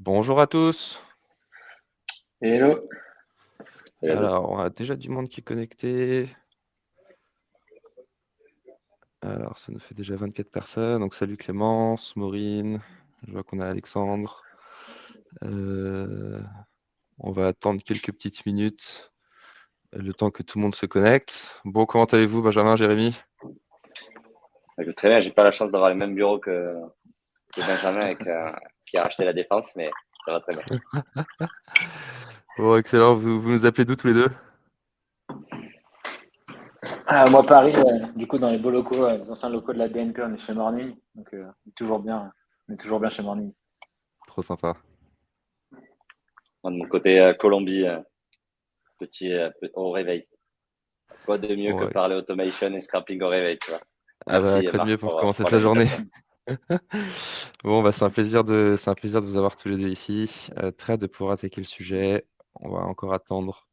Bonjour à tous. Hello, salut à tous. Alors, on a déjà du monde qui est connecté. Alors, ça nous fait déjà 24 personnes. Donc, salut Clémence, Maureen. Je vois qu'on a Alexandre. On va attendre quelques petites minutes, le temps que tout le monde se connecte. Bon, comment allez-vous, Benjamin, Jérémy? Très bien, j'ai pas la chance d'avoir les mêmes bureaux que Benjamin qui a racheté la défense, mais ça va très bien. Bon, excellent. Vous nous appelez d'où tous les deux? Moi, Paris, du coup, dans les beaux locaux, les anciens locaux de la BNP, on est chez Morning, donc on est toujours bien chez Morning. Trop sympa. Moi, de mon côté, Colombie, au réveil. Quoi de mieux que Ouais. parler automation et scrapping au réveil, tu vois. Ah bah, Merci quoi de mieux Marc pour commencer pour sa journée? l'invitation. Bon, bah, c'est un plaisir de vous avoir tous les deux ici. Très hâte de pouvoir attaquer le sujet. On va encore attendre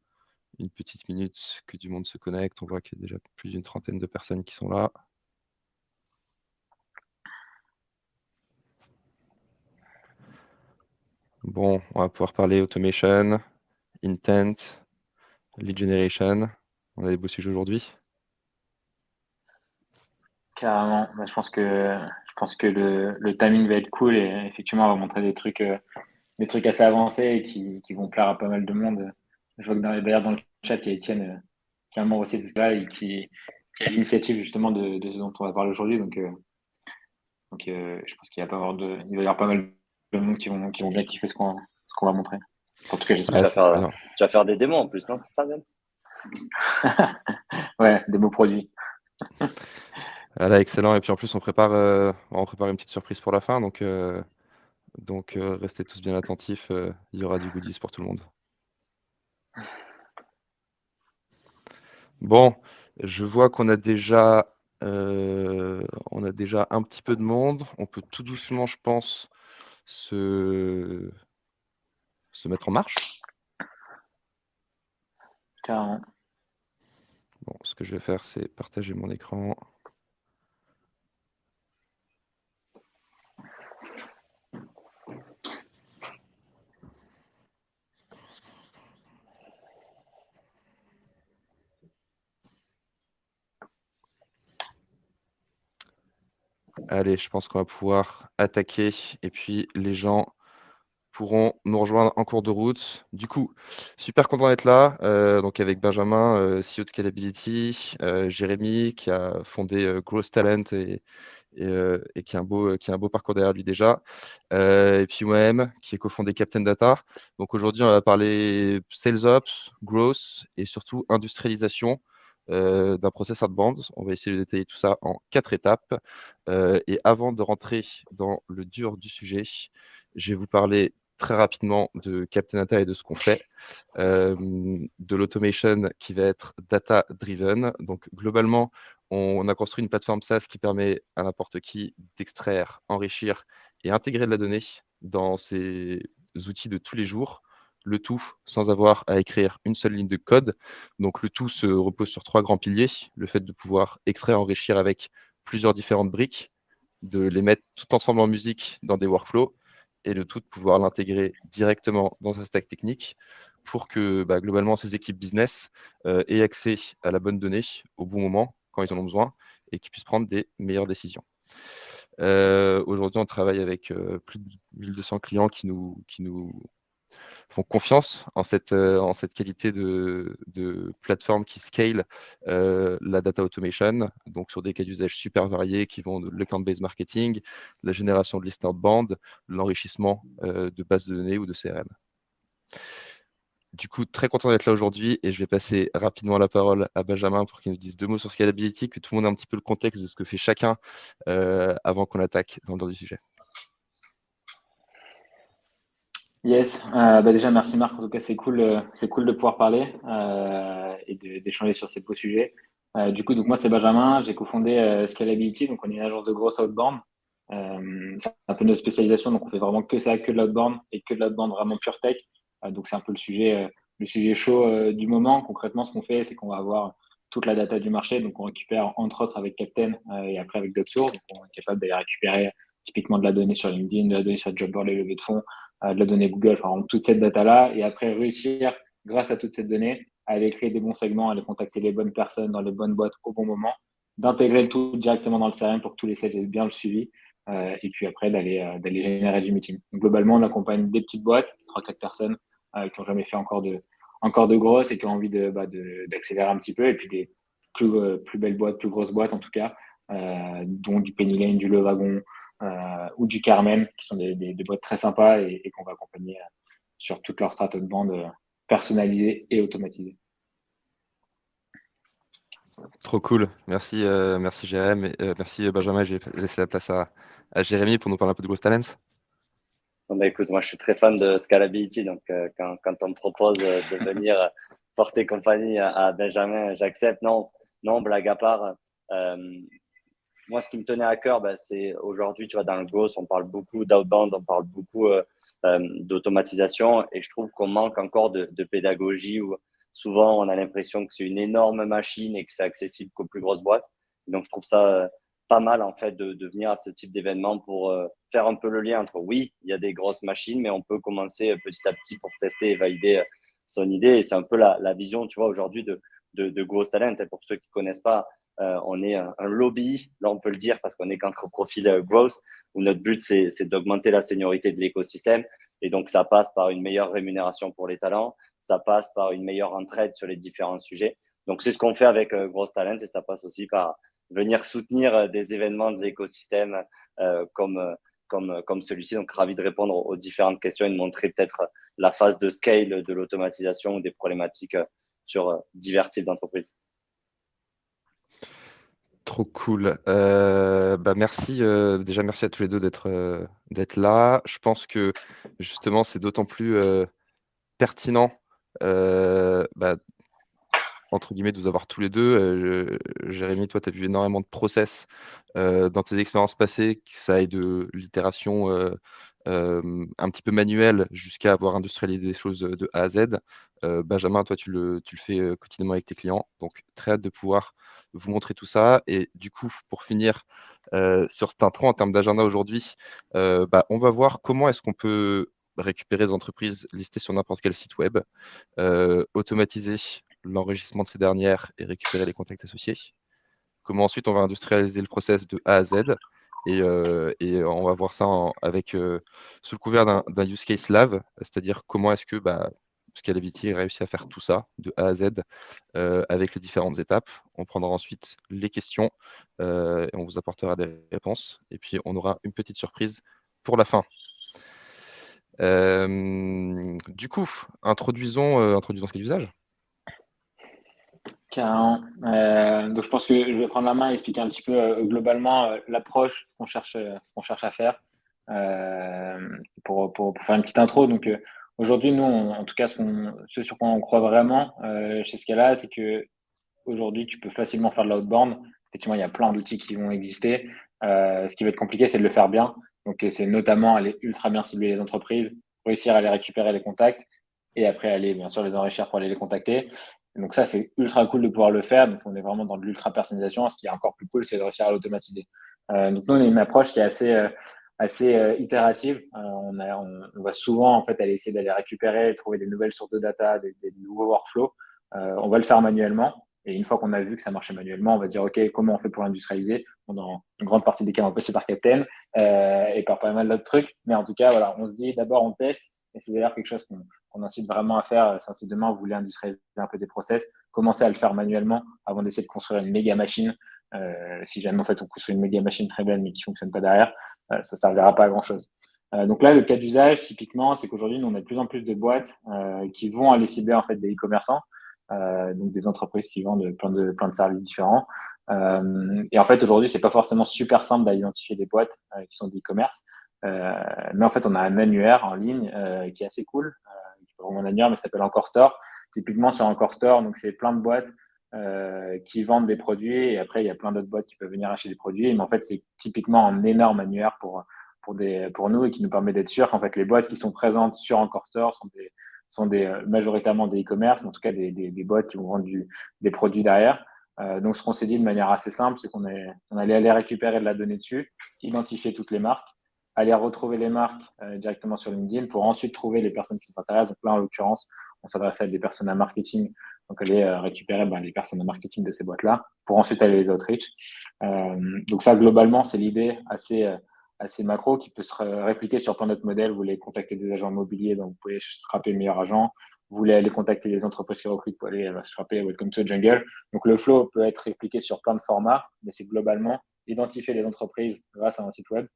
une petite minute que du monde se connecte. On voit qu'il y a déjà plus d'une trentaine de personnes qui sont là. Bon, on va pouvoir parler automation, intent, lead generation. On a des beaux sujets aujourd'hui. Carrément. Je pense que le timing va être cool et effectivement, on va montrer des trucs assez avancés et qui vont plaire à pas mal de monde. Je vois que d'ailleurs dans le chat, il y a Étienne qui est un membre aussi de ce gars et qui a l'initiative justement de ce dont on va parler aujourd'hui. Donc, je pense qu'il il va y avoir pas mal de monde qui vont bien kiffer ce qu'on va montrer. En tout cas, Ah, j'espère. alors, Tu vas faire des démos en plus, non? C'est ça, Ben? Ouais, des mots produits. ah là, excellent. Et puis en plus, on prépare une petite surprise pour la fin. Donc, restez tous bien attentifs. Il y aura du goodies pour tout le monde. Bon, je vois on a déjà un petit peu de monde. On peut tout doucement, je pense, se, se mettre en marche. Carrément. Bon, ce que je vais faire, c'est partager mon écran. Allez, je pense qu'on va pouvoir attaquer et puis les gens pourront nous rejoindre en cours de route. Du coup, super content d'être là, donc avec Benjamin, CEO de Scalability, Jérémy qui a fondé Growth Talent et qui a un beau parcours derrière lui déjà, et puis moi-même qui ai cofondé Captain Data. Donc aujourd'hui, on va parler Sales Ops, Growth et surtout industrialisation d'un process outbound. On va essayer de détailler tout ça en 4 étapes. Et avant de rentrer dans le dur du sujet, je vais vous parler très rapidement de Captain Data et de ce qu'on fait, de l'automation qui va être data-driven. Donc globalement, on a construit une plateforme SaaS qui permet à n'importe qui d'extraire, enrichir et intégrer de la donnée dans ses outils de tous les jours, le tout sans avoir à écrire une seule ligne de code. Donc le tout se repose sur 3 grands piliers, le fait de pouvoir extraire, enrichir avec plusieurs différentes briques, de les mettre tout ensemble en musique dans des workflows et le tout de pouvoir l'intégrer directement dans un stack technique pour que globalement ces équipes business aient accès à la bonne donnée au bon moment quand ils en ont besoin et qu'ils puissent prendre des meilleures décisions. Aujourd'hui, on travaille avec plus de 1200 clients qui nous font confiance en cette qualité de plateforme qui scale la data automation, donc sur des cas d'usage super variés qui vont de l'account-based marketing, la génération de list outbound, l'enrichissement de bases de données ou de CRM. Du coup, très content d'être là aujourd'hui et je vais passer rapidement la parole à Benjamin pour qu'il nous dise 2 mots sur Scalability, que tout le monde ait un petit peu le contexte de ce que fait chacun avant qu'on attaque dans le dur du sujet. Yes, déjà merci Marc. En tout cas, c'est cool de pouvoir parler d'échanger sur ces beaux sujets. Du coup, donc moi c'est Benjamin, j'ai cofondé Scalability, donc on est une agence de grosse outbound. C'est un peu notre spécialisation, donc on fait vraiment que ça, que de l'outbound et que de l'outbound vraiment pure tech. Donc c'est un peu le sujet chaud du moment. Concrètement, ce qu'on fait, c'est qu'on va avoir toute la data du marché, donc on récupère entre autres avec Captain et après avec d'autres sources. Donc on est capable d'aller récupérer typiquement de la donnée sur LinkedIn, de la donnée sur Jobboard, les levées de fonds, de la donnée Google, enfin toute cette data-là, et après réussir, grâce à toute cette donnée, à aller créer des bons segments, à aller contacter les bonnes personnes dans les bonnes boîtes au bon moment, d'intégrer le tout directement dans le CRM pour que tous les sales aient bien le suivi, et puis après d'aller générer du meeting. Donc, globalement, on accompagne des petites boîtes, 3-4 personnes qui n'ont jamais fait encore de grosses et qui ont envie d'accélérer un petit peu, et puis des plus belles boîtes, plus grosses boîtes en tout cas, dont du Penny Lane, du Le Wagon ou du Carmen, qui sont des boîtes très sympas et qu'on va accompagner sur toute leur strate de bande personnalisée et automatisée. Trop cool. Merci, merci Jérém. Merci Benjamin. J'ai laissé la place à Jérémy pour nous parler un peu de Ghost Talents. Bon, bah, écoute, moi je suis très fan de Scalability, donc quand on me propose de venir porter compagnie à Benjamin, j'accepte. Non, non, blague à part. Euh, Moi, ce qui me tenait à cœur, bah, c'est aujourd'hui, tu vois, dans le Ghost, on parle beaucoup d'outbound, on parle beaucoup d'automatisation, et je trouve qu'on manque encore de pédagogie où souvent on a l'impression que c'est une énorme machine et que c'est accessible qu'aux plus grosses boîtes. Donc, je trouve ça pas mal en fait de venir à ce type d'événement pour faire un peu le lien entre oui, il y a des grosses machines, mais on peut commencer petit à petit pour tester et valider son idée. Et c'est un peu la vision, tu vois, aujourd'hui de Ghost Talent. Et pour ceux qui connaissent pas, on est un lobby, là on peut le dire, parce qu'on est qu'entre profil growth, où notre but c'est d'augmenter la seniorité de l'écosystème. Et donc ça passe par une meilleure rémunération pour les talents, ça passe par une meilleure entraide sur les différents sujets. Donc c'est ce qu'on fait avec Growth Talent, et ça passe aussi par venir soutenir des événements de l'écosystème comme celui-ci. Donc ravi de répondre aux différentes questions et de montrer peut-être la phase de scale de l'automatisation ou des problématiques sur divers types d'entreprises. Trop cool. Merci. Déjà, merci à tous les deux d'être là. Je pense que justement, c'est d'autant plus pertinent, entre guillemets, de vous avoir tous les deux. Jérémy, toi, tu as vu énormément de process dans tes expériences passées, que ça aille de l'itération un petit peu manuelle jusqu'à avoir industrialisé des choses de A à Z. Benjamin, toi, tu le fais quotidiennement avec tes clients. Donc, très hâte de pouvoir vous montrer tout ça. Et du coup, pour finir sur cette intro en termes d'agenda aujourd'hui, on va voir comment est-ce qu'on peut récupérer des entreprises listées sur n'importe quel site web, automatiser l'enregistrement de ces dernières et récupérer les contacts associés. Comment ensuite on va industrialiser le process de A à Z. Et on va voir ça sous le couvert d'un use case lab, c'est-à-dire comment est-ce que Scalability réussit à faire tout ça de A à Z avec les différentes étapes. On prendra ensuite les questions et on vous apportera des réponses. Et puis on aura une petite surprise pour la fin. Du coup, introduisons ce cas d'usage. Carrément. Donc je pense que je vais prendre la main et expliquer un petit peu globalement l'approche qu'on cherche à faire pour faire une petite intro. Donc aujourd'hui, nous, en tout cas, ce sur quoi on croit vraiment chez Scala, c'est que aujourd'hui, tu peux facilement faire de l'outbound. Effectivement, il y a plein d'outils qui vont exister. Ce qui va être compliqué, c'est de le faire bien. Donc c'est notamment aller ultra bien cibler les entreprises, réussir à les récupérer les contacts et après aller bien sûr les enrichir pour aller les contacter. Donc ça, c'est ultra cool de pouvoir le faire. Donc on est vraiment dans de l'ultra personnalisation. Ce qui est encore plus cool, c'est de réussir à l'automatiser. Donc nous, on a une approche qui est assez itérative. On va souvent en fait aller essayer d'aller récupérer, trouver des nouvelles sources de data, des nouveaux workflows. On va le faire manuellement. Et une fois qu'on a vu que ça marchait manuellement, on va dire OK, comment on fait pour l'industrialiser? Dans une grande partie des cas, on va passer par Captain et par pas mal d'autres trucs. Mais en tout cas, voilà, on se dit d'abord on teste. Et c'est d'ailleurs quelque chose qu'on incite vraiment à faire. Enfin, si demain vous voulez industrialiser un peu des process, commencez à le faire manuellement avant d'essayer de construire une méga machine. Si jamais en fait on construit une méga machine très belle mais qui fonctionne pas derrière, ça ne servira pas à grand chose. Donc là, le cas d'usage, typiquement, c'est qu'aujourd'hui, nous, on a de plus en plus de boîtes qui vont aller cibler en fait des e-commerçants, donc des entreprises qui vendent plein de services différents. Et en fait, aujourd'hui, c'est pas forcément super simple d'identifier des boîtes qui sont d'e-commerce. Mais en fait, on a un annuaire en ligne qui est assez cool, qui est vraiment un annuaire, mais ça s'appelle Encore Store. Typiquement, sur Encore Store, donc c'est plein de boîtes qui vendent des produits et après, il y a plein d'autres boîtes qui peuvent venir acheter des produits. Mais en fait, c'est typiquement un énorme annuaire pour nous et qui nous permet d'être sûr qu'en fait, les boîtes qui sont présentes sur Encore Store sont majoritairement des e-commerce, mais en tout cas des boîtes qui vont vendre des produits derrière. Donc, ce qu'on s'est dit de manière assez simple, c'est on allait aller récupérer de la donnée dessus, identifier toutes les marques, aller retrouver les marques directement sur LinkedIn pour ensuite trouver les personnes qui nous intéressent. Donc là, en l'occurrence, on s'adresse à des personnes à marketing, donc aller récupérer les personnes à marketing de ces boîtes-là pour ensuite aller les outreach. Donc ça, globalement, c'est l'idée assez macro qui peut se répliquer sur plein d'autres modèles. Vous voulez contacter des agents immobiliers, donc vous pouvez scraper le meilleur agent. Vous voulez aller contacter des entreprises qui recrutent pour aller scraper Welcome to the Jungle. Donc le flow peut être répliqué sur plein de formats, mais c'est globalement identifier les entreprises grâce à un site web,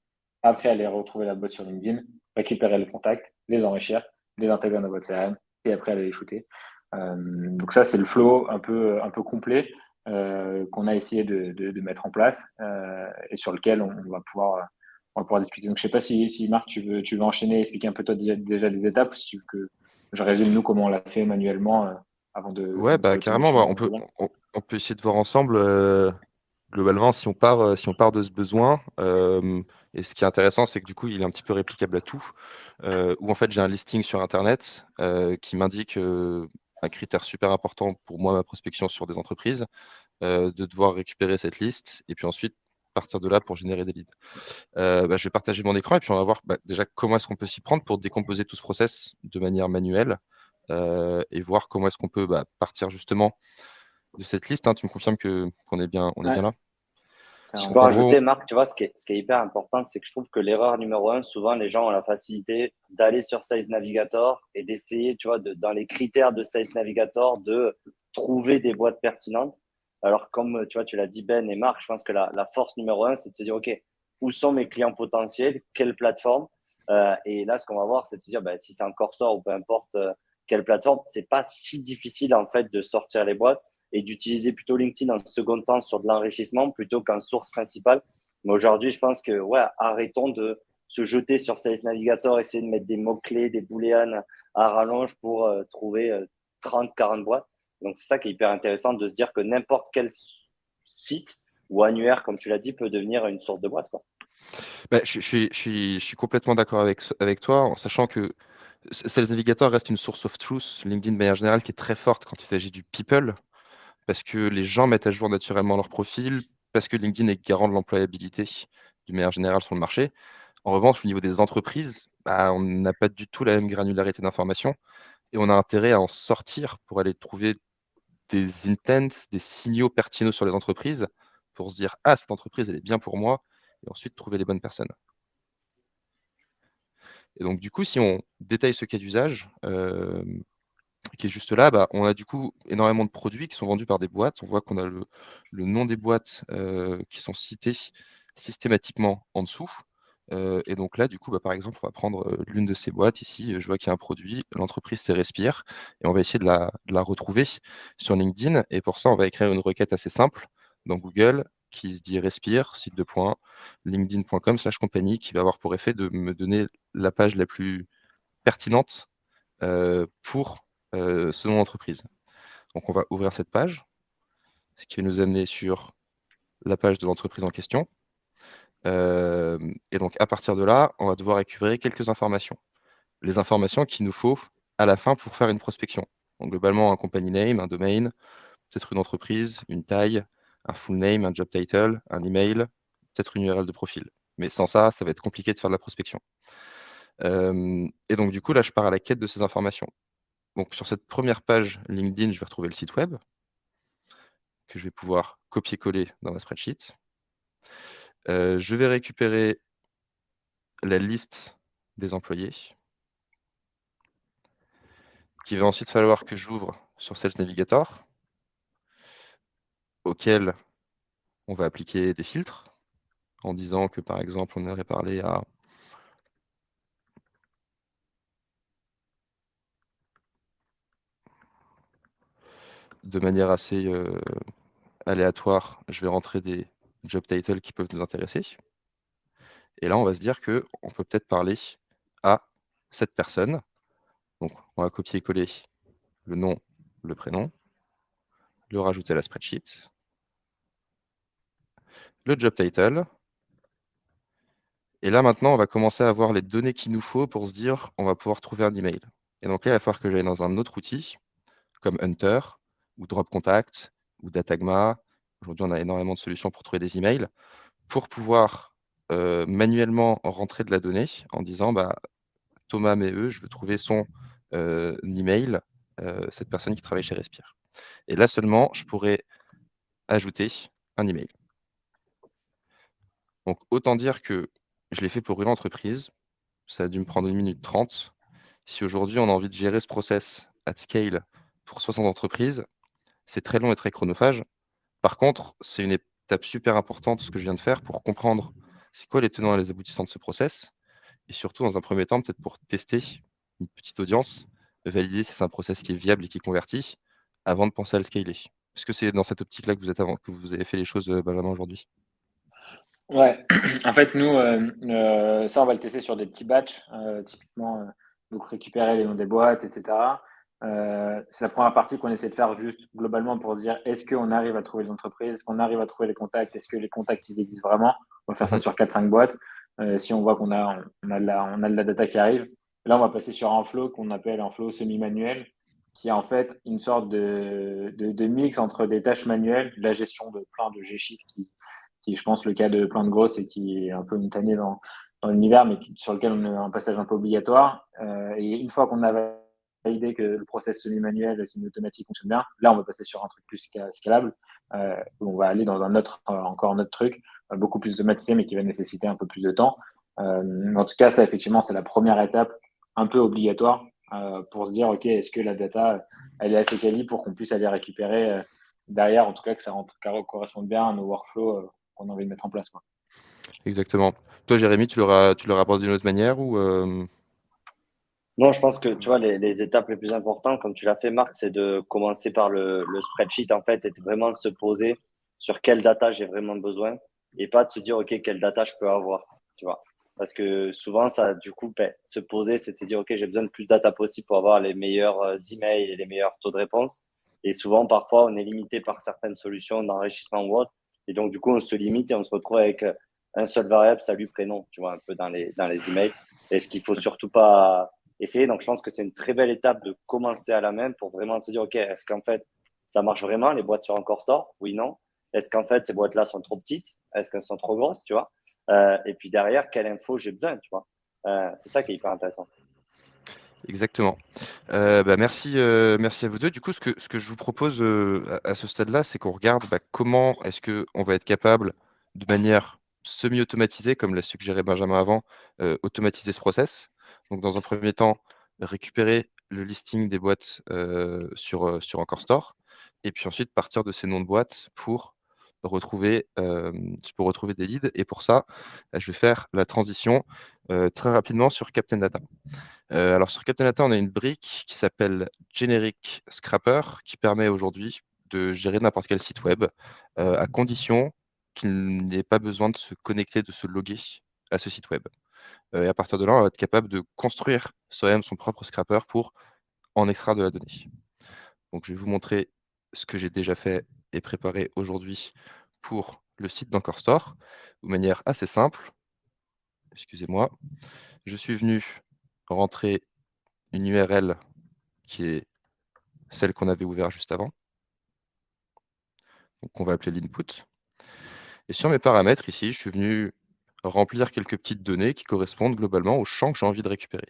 après aller retrouver la boîte sur LinkedIn, récupérer les contacts, les enrichir, les intégrer dans votre CRM et après aller les shooter. Donc ça, c'est le flow un peu complet qu'on a essayé de mettre en place et sur lequel on va pouvoir discuter. Donc je sais pas si Marc, tu veux enchaîner, expliquer un peu toi déjà des étapes, si tu veux que je résume nous comment on l'a fait manuellement avant de Ouais, rentrer plus dans le carrément, sujet. on peut essayer de voir ensemble. Globalement, si on part de ce besoin, et ce qui est intéressant, c'est que du coup, il est un petit peu réplicable à tout, où en fait, j'ai un listing sur Internet qui m'indique un critère super important pour moi, ma prospection sur des entreprises, de devoir récupérer cette liste et puis ensuite partir de là pour générer des leads. Je vais partager mon écran et puis on va voir déjà comment est-ce qu'on peut s'y prendre pour décomposer tout ce process de manière manuelle et voir comment est-ce qu'on peut partir justement de cette liste. Hein. Tu me confirmes qu'on est bien Ouais, là? Si je carrément. peux Donc en gros, rajouter, Marc, tu vois, ce qui est hyper important, c'est que je trouve que l'erreur numéro un, souvent, les gens ont la facilité d'aller sur Sales Navigator et d'essayer, tu vois, dans les critères de Sales Navigator, de trouver des boîtes pertinentes. Alors, comme tu vois, tu l'as dit, Ben et Marc, je pense que la force numéro un, c'est de se dire, OK, où sont mes clients potentiels? Quelle plateforme? Et là, ce qu'on va voir, c'est de se dire, si c'est encore Store ou peu importe quelle plateforme, c'est pas si difficile, en fait, de sortir les boîtes et d'utiliser plutôt LinkedIn en second temps sur de l'enrichissement plutôt qu'en source principale. Mais aujourd'hui, je pense que, ouais, arrêtons de se jeter sur Sales Navigator, essayer de mettre des mots-clés, des booléans à rallonge pour trouver 30, 40 boîtes. Donc, c'est ça qui est hyper intéressant de se dire que n'importe quel site ou annuaire, comme tu l'as dit, peut devenir une source de boîte, quoi. je suis complètement d'accord avec toi, en sachant que Sales Navigator reste une source of truth, LinkedIn de manière générale, qui est très forte quand il s'agit du people, parce que les gens mettent à jour naturellement leur profil, parce que LinkedIn est garant de l'employabilité d'une manière générale sur le marché. En revanche, au niveau des entreprises, on n'a pas du tout la même granularité d'informations et on a intérêt à en sortir pour aller trouver des intents, des signaux pertinents sur les entreprises pour se dire ah, cette entreprise, elle est bien pour moi et ensuite trouver les bonnes personnes. Et donc, du coup, si on détaille ce cas d'usage qui est juste là, on a du coup énormément de produits qui sont vendus par des boîtes. On voit qu'on a le nom des boîtes qui sont citées systématiquement en dessous. Et donc là, du coup, par exemple, on va prendre l'une de ces boîtes ici. Je vois qu'il y a un produit, l'entreprise c'est Respire, et on va essayer de la retrouver sur LinkedIn. Et pour ça, on va écrire une requête assez simple dans Google qui se dit Respire, site de points, linkedin.com/compagnie, qui va avoir pour effet de me donner la page la plus pertinente pour ce nom d'entreprise. Donc, on va ouvrir cette page, ce qui va nous amener sur la page de l'entreprise en question. Et donc, à partir de là, on va devoir récupérer quelques informations. Les informations qu'il nous faut à la fin pour faire une prospection. Donc, globalement, un company name, un domaine, peut-être une entreprise, une taille, un full name, un job title, un email, peut-être une URL de profil. Mais sans ça, ça va être compliqué de faire de la prospection. Et donc, du coup, là, je pars à la quête de ces informations. Donc, sur cette première page LinkedIn, je vais retrouver le site web que je vais pouvoir copier-coller dans ma spreadsheet. Je vais récupérer la liste des employés qu'il va ensuite falloir que j'ouvre sur Sales Navigator, auquel on va appliquer des filtres en disant que, par exemple, on aurait parlé à de manière assez aléatoire, je vais rentrer des job titles qui peuvent nous intéresser. Et là, on va se dire qu'on peut peut-être parler à cette personne. Donc, on va copier-coller le nom, le prénom, le rajouter à la spreadsheet, le job title. Et là, maintenant, on va commencer à avoir les données qu'il nous faut pour se dire on va pouvoir trouver un email. Et donc là, il va falloir que j'aille dans un autre outil, comme Hunter, ou Drop Contact, ou Datagma. Aujourd'hui, on a énormément de solutions pour trouver des emails, pour pouvoir manuellement rentrer de la donnée en disant Thomas Méheux, je veux trouver son email, cette personne qui travaille chez Respire. Et là seulement, je pourrais ajouter un email. Donc autant dire que je l'ai fait pour une entreprise, ça a dû me prendre 1 minute 30. Si aujourd'hui on a envie de gérer ce process at scale pour 60 entreprises, c'est très long et très chronophage. Par contre, c'est une étape super importante ce que je viens de faire pour comprendre c'est quoi les tenants et les aboutissants de ce process. Et surtout, dans un premier temps, peut-être pour tester une petite audience, valider si c'est un process qui est viable et qui convertit, avant de penser à le scaler. Est-ce que c'est dans cette optique-là que vous avez fait les choses, Benjamin, aujourd'hui? Ouais, en fait, nous, ça, on va le tester sur des petits batchs, typiquement, donc récupérer les noms des boîtes, etc. C'est la première partie qu'on essaie de faire juste globalement pour se dire est-ce qu'on arrive à trouver les entreprises, est-ce qu'on arrive à trouver les contacts, est-ce que les contacts ils existent vraiment? On va faire ça sur 4-5 boîtes. Si on voit on a de la data qui arrive, là, on va passer sur un flow qu'on appelle un flow semi-manuel, qui est en fait une sorte de mix entre des tâches manuelles, la gestion de plein de G-Sheets qui est, je pense, le cas de plein de grosses et qui est un peu une tannée dans l'univers, mais sur lequel on a un passage un peu obligatoire. Et une fois qu'on a validé que le process semi-manuel, semi-automatique fonctionne bien, là, on va passer sur un truc plus scalable, où on va aller dans encore un autre truc, beaucoup plus automatisé, mais qui va nécessiter un peu plus de temps. En tout cas, ça, effectivement, c'est la première étape un peu obligatoire pour se dire, OK, est-ce que la data, elle est assez quali pour qu'on puisse aller récupérer derrière, en tout cas, que ça corresponde bien à nos workflows qu'on a envie de mettre en place, quoi. Exactement. Toi, Jérémy, tu leur abordé d'une autre manière ou Non, je pense que tu vois, les étapes les plus importantes, comme tu l'as fait, Marc, c'est de commencer par le spreadsheet, en fait, et de vraiment se poser sur quelle data j'ai vraiment besoin et pas de se dire, OK, quelle data je peux avoir, tu vois. Parce que souvent, ça, du coup, se poser, c'est de se dire, OK, j'ai besoin de plus de data possible pour avoir les meilleurs emails et les meilleurs taux de réponse. Et souvent, parfois, on est limité par certaines solutions d'enrichissement ou autre. Et donc, du coup, on se limite et on se retrouve avec un seul variable, salut, prénom, tu vois, un peu dans les emails. Et ce qu'il faut surtout pas essayer. Donc, je pense que c'est une très belle étape de commencer à la même pour vraiment se dire, OK, est-ce qu'en fait, ça marche vraiment, les boîtes sur Encore Store? Oui, non. Est-ce qu'en fait, ces boîtes-là sont trop petites? Est-ce qu'elles sont trop grosses, tu vois? Et puis derrière, quelle info j'ai besoin, tu vois? C'est ça qui est hyper intéressant. Exactement. Merci, merci à vous deux. Du coup, ce que je vous propose, à ce stade-là, c'est qu'on regarde, comment est-ce qu'on va être capable, de manière semi-automatisée, comme l'a suggéré Benjamin avant, automatiser ce process. Donc dans un premier temps, récupérer le listing des boîtes, sur Encore Store et puis ensuite partir de ces noms de boîtes pour retrouver des leads et pour ça, je vais faire la transition, très rapidement sur Captain Data. Alors sur Captain Data, on a une brique qui s'appelle Generic Scrapper qui permet aujourd'hui de gérer n'importe quel site web, à condition qu'il n'ait pas besoin de se connecter, de se loguer à ce site web. Et à partir de là, on va être capable de construire soi-même son propre scrapper pour en extraire de la donnée. Donc je vais vous montrer ce que j'ai déjà fait et préparé aujourd'hui pour le site d'Encore Store, de manière assez simple. Excusez-moi. Je suis venu rentrer une URL qui est celle qu'on avait ouverte juste avant. Donc on va appeler l'input. Et sur mes paramètres ici, je suis venu remplir quelques petites données qui correspondent globalement au champ que j'ai envie de récupérer.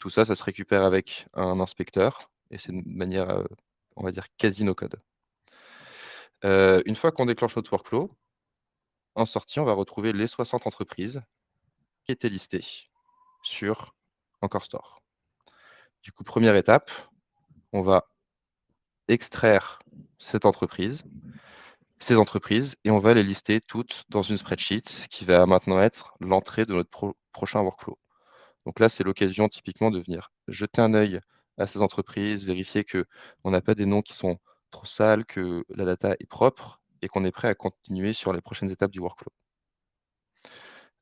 Tout ça, ça se récupère avec un inspecteur et c'est de manière, on va dire, quasi no code. Une fois qu'on déclenche notre workflow, en sortie, on va retrouver les 60 entreprises qui étaient listées sur Encore Store. Du coup, première étape, on va extraire cette entreprise, ces entreprises et on va les lister toutes dans une spreadsheet qui va maintenant être l'entrée de notre prochain workflow. Donc là, c'est l'occasion typiquement de venir jeter un œil à ces entreprises, vérifier qu'on n'a pas des noms qui sont trop sales, que la data est propre et qu'on est prêt à continuer sur les prochaines étapes du workflow.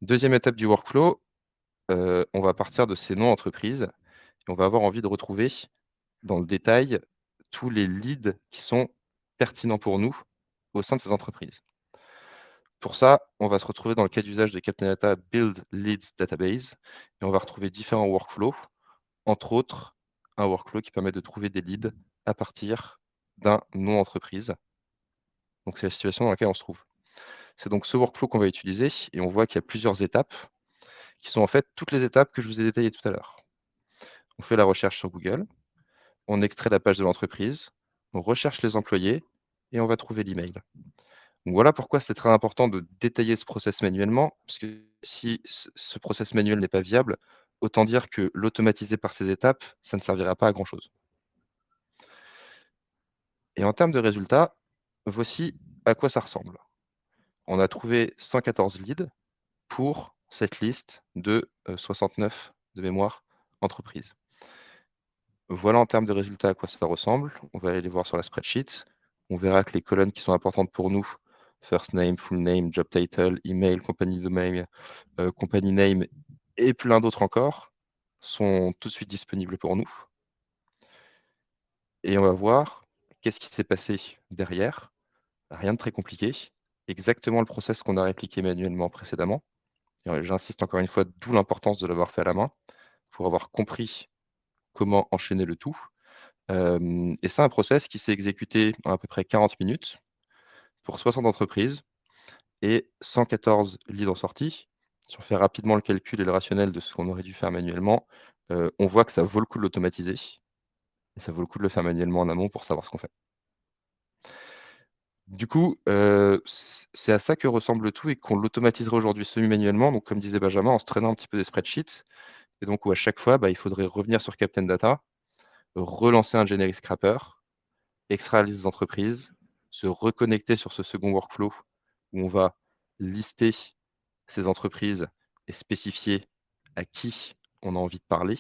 Deuxième étape du workflow, on va partir de ces noms entreprises et on va avoir envie de retrouver dans le détail tous les leads qui sont pertinents pour nous au sein de ces entreprises. Pour ça, on va se retrouver dans le cas d'usage de Captain Data Build Leads Database et on va retrouver différents workflows, entre autres un workflow qui permet de trouver des leads à partir d'un nom d'entreprise. Donc c'est la situation dans laquelle on se trouve. C'est donc ce workflow qu'on va utiliser et on voit qu'il y a plusieurs étapes qui sont en fait toutes les étapes que je vous ai détaillées tout à l'heure. On fait la recherche sur Google, on extrait la page de l'entreprise, on recherche les employés et on va trouver l'email. Donc voilà pourquoi c'est très important de détailler ce process manuellement, parce que si ce process manuel n'est pas viable, autant dire que l'automatiser par ces étapes, ça ne servira pas à grand-chose. Et en termes de résultats, voici à quoi ça ressemble. On a trouvé 114 leads pour cette liste de 69 de mémoire entreprises. Voilà en termes de résultats à quoi ça ressemble. On va aller les voir sur la spreadsheet. On verra que les colonnes qui sont importantes pour nous, first name, full name, job title, email, company domain, company name et plein d'autres encore, sont tout de suite disponibles pour nous. Et on va voir qu'est-ce qui s'est passé derrière. Rien de très compliqué. Exactement le process qu'on a répliqué manuellement précédemment. J'insiste encore une fois, d'où l'importance de l'avoir fait à la main, pour avoir compris comment enchaîner le tout. Et c'est un process qui s'est exécuté en à peu près 40 minutes pour 60 entreprises et 114 leads en sortie. Si on fait rapidement le calcul et le rationnel de ce qu'on aurait dû faire manuellement, on voit que ça vaut le coup de l'automatiser et ça vaut le coup de le faire manuellement en amont pour savoir ce qu'on fait. Du coup, c'est à ça que ressemble le tout et qu'on l'automatiserait aujourd'hui semi-manuellement, donc comme disait Benjamin, en se traînant un petit peu des spreadsheets et donc où à chaque fois, il faudrait revenir sur Captain Data, relancer un generic scrapper, extraire la liste des entreprises, se reconnecter sur ce second workflow où on va lister ces entreprises et spécifier à qui on a envie de parler,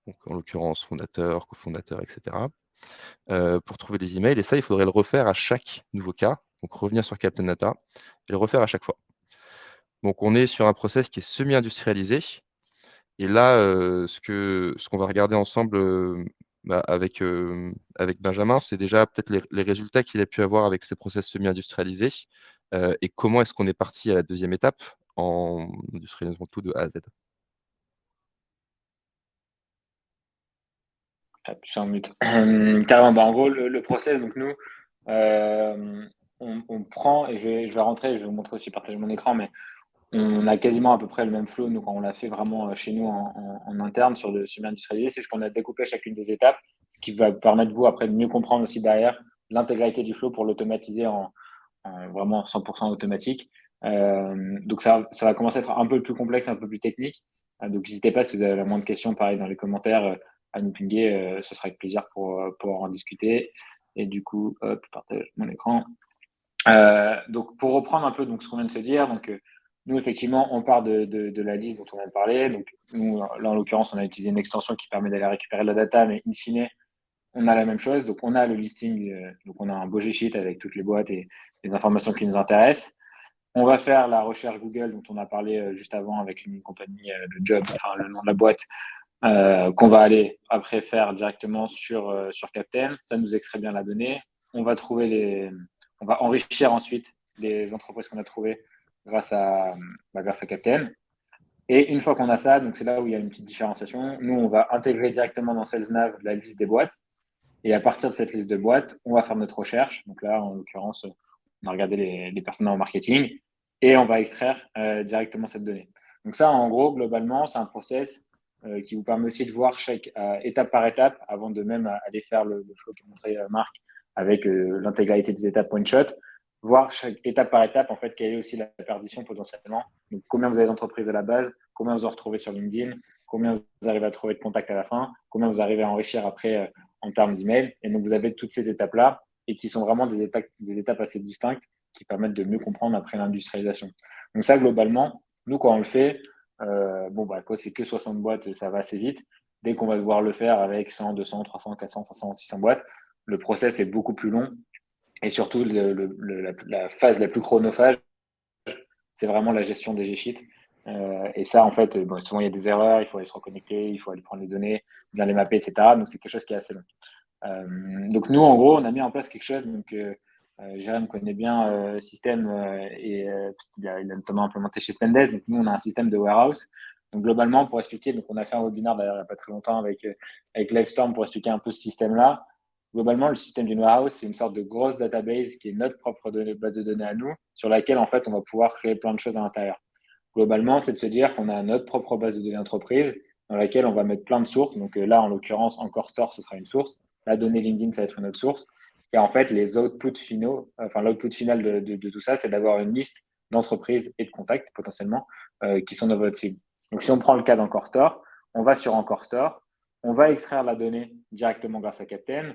donc en l'occurrence fondateur, cofondateur, etc. Pour trouver des emails. Et ça, il faudrait le refaire à chaque nouveau cas, donc revenir sur Captain Data et le refaire à chaque fois. Donc on est sur un process qui est semi-industrialisé. Et là, ce qu'on va regarder ensemble avec Benjamin, c'est déjà peut-être les résultats qu'il a pu avoir avec ces process semi-industrialisés et comment est-ce qu'on est parti à la deuxième étape en industrialisant tout de A à Z. Hop, je suis en mute. Carrément, en gros, le process, donc nous, on prend, et je vais rentrer, je vais vous montrer aussi, partager mon écran, mais on a quasiment à peu près le même flow, nous, quand on l'a fait vraiment chez nous en interne sur le semi-industrialisé, c'est juste qu'on a découpé chacune des étapes, ce qui va permettre, vous, après, de mieux comprendre aussi derrière l'intégralité du flow pour l'automatiser en vraiment 100% automatique. Donc, ça va commencer à être un peu plus complexe, un peu plus technique. Donc, n'hésitez pas, si vous avez la moindre question, pareil, dans les commentaires, à nous pinguer. Ce sera avec plaisir pour en discuter. Et du coup, hop, je partage mon écran. Donc, pour reprendre un peu donc, ce qu'on vient de se dire, donc, nous, effectivement, on part de la liste dont on vient de parler. Donc, nous, là, en l'occurrence, on a utilisé une extension qui permet d'aller récupérer la data, mais in fine, on a la même chose. Donc, on a le listing, donc on a un beau G-sheet avec toutes les boîtes et les informations qui nous intéressent. On va faire la recherche Google dont on a parlé juste avant avec une compagnie, le job, enfin le nom de la boîte, qu'on va aller après faire directement sur Captain. Ça nous extrait bien la donnée. On va enrichir ensuite les entreprises qu'on a trouvées grâce à Captain. Et une fois qu'on a ça, donc c'est là où il y a une petite différenciation. Nous, on va intégrer directement dans SalesNav la liste des boîtes. Et à partir de cette liste de boîtes, on va faire notre recherche. Donc là, en l'occurrence, on a regardé les personnes en marketing et on va extraire directement cette donnée. Donc ça, en gros, globalement, c'est un process qui vous permet aussi de voir chaque étape par étape avant de même aller faire le flow qu'a montré Marc avec l'intégralité des étapes one shot, voir chaque étape par étape, en fait, quelle est aussi la perdition potentiellement. Donc, combien vous avez d'entreprises à la base, combien vous en retrouvez sur LinkedIn, combien vous arrivez à trouver de contacts à la fin, combien vous arrivez à enrichir après en termes d'email. Et donc, vous avez toutes ces étapes-là et qui sont vraiment des étapes assez distinctes qui permettent de mieux comprendre après l'industrialisation. Donc ça, globalement, nous, quand on le fait, quand c'est que 60 boîtes, ça va assez vite. Dès qu'on va devoir le faire avec 100, 200, 300, 400, 500, 600 boîtes, le process est beaucoup plus long. Et surtout, la phase la plus chronophage, c'est vraiment la gestion des G-sheets. Et ça, en fait, souvent, il y a des erreurs, il faut aller se reconnecter, il faut aller prendre les données, bien les mapper, etc. Donc, c'est quelque chose qui est assez long. Donc, nous, en gros, on a mis en place quelque chose. Donc, Jérém connaît bien le système parce qu'il a notamment implémenté chez Spendesk. Donc, nous, on a un système de warehouse. Donc, globalement, pour expliquer, donc on a fait un webinaire d'ailleurs il n'y a pas très longtemps avec Livestorm pour expliquer un peu ce système-là. globalement, le système d'une warehouse, c'est une sorte de grosse database qui est notre propre base de données à nous, sur laquelle, en fait, on va pouvoir créer plein de choses à l'intérieur. Globalement, c'est de se dire qu'on a notre propre base de données d'entreprise dans laquelle on va mettre plein de sources. Donc là, en l'occurrence, Encore Store, ce sera une source. La donnée LinkedIn, ça va être une autre source. Et en fait, les outputs finaux, enfin, l'output final de tout ça, c'est d'avoir une liste d'entreprises et de contacts potentiellement qui sont dans votre cible. Donc, si on prend le cas d'Encore Store, on va sur Encore Store, on va extraire la donnée directement grâce à Captain.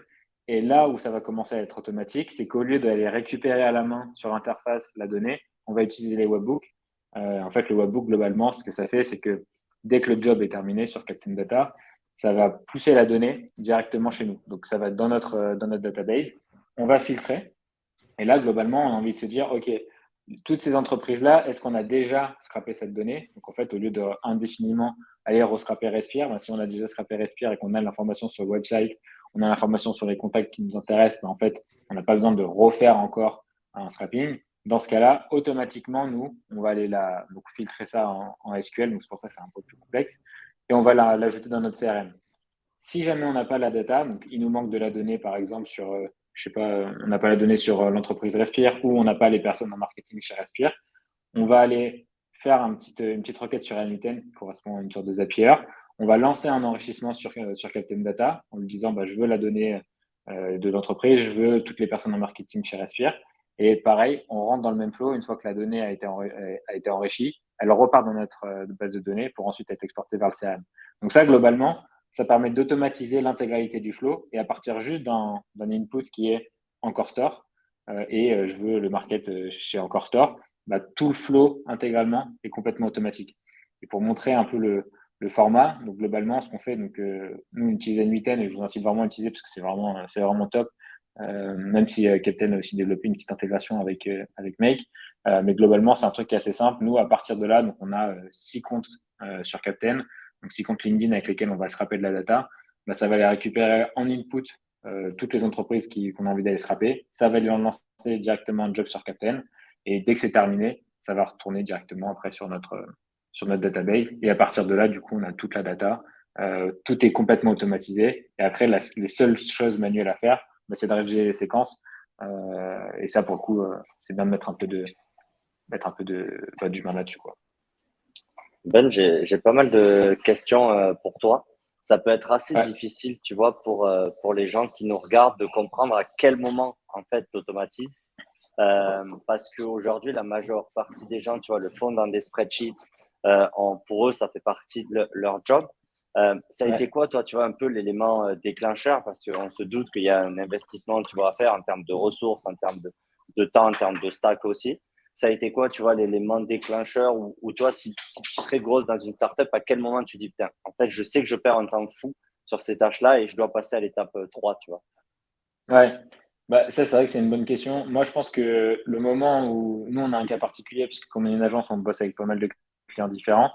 Et là où ça va commencer à être automatique, c'est qu'au lieu d'aller récupérer à la main sur l'interface la donnée, on va utiliser les webhooks. En fait, le webhook, globalement, ce que ça fait, c'est que dès que le job est terminé sur Captain Data, ça va pousser la donnée directement chez nous. Donc, ça va être dans notre database. On va filtrer. Et là, globalement, on a envie de se dire, OK, toutes ces entreprises-là, est-ce qu'on a déjà scrappé cette donnée? Donc, en fait, au lieu de indéfiniment aller rescraper Respire, ben, si on a déjà scrappé Respire et qu'on a l'information sur le website, on a l'information sur les contacts qui nous intéressent, ben, en fait, on n'a pas besoin de refaire encore un scrapping. Dans ce cas-là, automatiquement, nous, on va aller donc filtrer ça en SQL, donc c'est pour ça que c'est un peu plus complexe, et on va l'ajouter dans notre CRM. Si jamais on n'a pas la data, donc il nous manque de la donnée, par exemple, sur, je sais pas, on n'a pas la donnée sur l'entreprise Respire ou on n'a pas les personnes en marketing chez Respire, on va aller faire une petite requête sur N8N qui correspond à une sorte de Zapier. On va lancer un enrichissement sur Captain Data en lui disant, je veux la donnée de l'entreprise, je veux toutes les personnes en marketing chez Respire. Et pareil, on rentre dans le même flow. Une fois que la donnée a été enrichie, elle repart dans notre base de données pour ensuite être exportée vers le CRM. Donc ça, globalement, ça permet d'automatiser l'intégralité du flow et à partir juste d'un input qui est Encore Store et je veux le market chez Encore Store, tout le flow intégralement est complètement automatique. Et pour montrer un peu le format, donc globalement, ce qu'on fait, donc nous on utilise N8N et je vous incite vraiment à l'utiliser parce que c'est vraiment top. Même si Captain a aussi développé une petite intégration avec Make, mais globalement c'est un truc qui est assez simple. Nous, à partir de là, donc on a 6 comptes sur Captain, donc 6 comptes LinkedIn avec lesquels on va se rappeler de la data. Ça va les récupérer en input toutes les entreprises qu'on a envie d'aller scraper. Ça va lui lancer directement un job sur Captain. Et dès que c'est terminé, ça va retourner directement après sur notre database. Et à partir de là, du coup, on a toute la data. Tout est complètement automatisé. Et après, les seules choses manuelles à faire, c'est de rédiger les séquences. Et ça, pour le coup, c'est bien de mettre un peu d'humain là-dessus, quoi. Ben, j'ai pas mal de questions pour toi. Ça peut être assez difficile, tu vois, pour les gens qui nous regardent de comprendre à quel moment, en fait, tu automatises. Parce qu'aujourd'hui, la majeure partie des gens, tu vois, le font dans des spreadsheets. Pour eux, ça fait partie de leur job. Ça a été quoi, toi, tu vois, un peu l'élément déclencheur? Parce qu'on se doute qu'il y a un investissement, tu vois, à faire en termes de ressources, en termes de temps, en termes de stack aussi. Ça a été quoi, tu vois, l'élément déclencheur ou toi, si tu serais grosse dans une startup, à quel moment tu dis, putain, en fait, je sais que je perds un temps fou sur ces tâches-là et je dois passer à l'étape 3, tu vois? Ouais, ça, c'est vrai que c'est une bonne question. Moi, je pense que le moment où nous, on a un cas particulier, parce que comme on est une agence, on bosse avec pas mal de clients différents.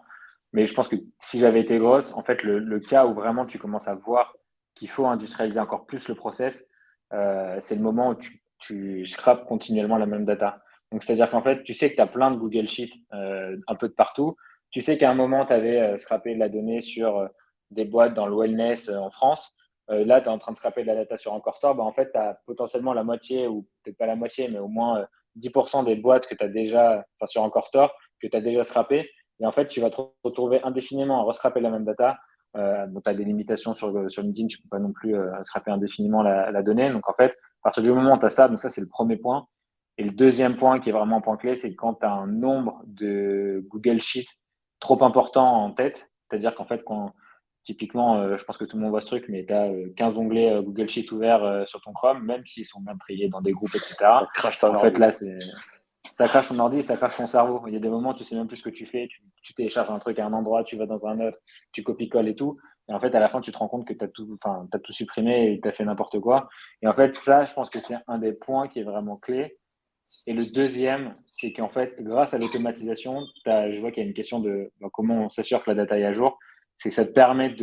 Mais je pense que si j'avais été grosse, en fait, le cas où vraiment tu commences à voir qu'il faut industrialiser encore plus le process, c'est le moment où tu scrapes continuellement la même data. Donc, c'est-à-dire qu'en fait, tu sais que tu as plein de Google Sheets un peu de partout. Tu sais qu'à un moment, tu avais scrappé de la donnée sur des boîtes dans le wellness en France. Là, tu es en train de scraper de la data sur Encore Store. En fait, tu as potentiellement la moitié, ou peut-être pas la moitié, mais au moins 10% des boîtes que tu as déjà, enfin sur Encore Store, que tu as déjà scrappé. Et en fait, tu vas te retrouver indéfiniment à rescraper la même data. Tu as des limitations sur LinkedIn, tu ne peux pas non plus scraper indéfiniment la donnée. Donc, en fait, à partir du moment où tu as ça, donc ça, c'est le premier point. Et le deuxième point qui est vraiment un point clé, c'est quand tu as un nombre de Google Sheets trop important en tête, c'est-à-dire qu'en fait, typiquement, je pense que tout le monde voit ce truc, mais tu as 15 onglets Google Sheets ouverts sur ton Chrome, même s'ils sont bien triés dans des groupes, etc. Ça crache ton En ordi. fait, là, ça crache ton ordi, ça crache ton cerveau. Il y a des moments où tu sais même plus ce que tu fais. Tu télécharges un truc à un endroit, tu vas dans un autre, tu copies-colles et tout. Et en fait, à la fin, tu te rends compte que tu as tout supprimé et tu as fait n'importe quoi. Et en fait, ça, je pense que c'est un des points qui est vraiment clé. Et le deuxième, c'est qu'en fait, grâce à l'automatisation, je vois qu'il y a une question de comment on s'assure que la data est à jour. C'est que ça te permet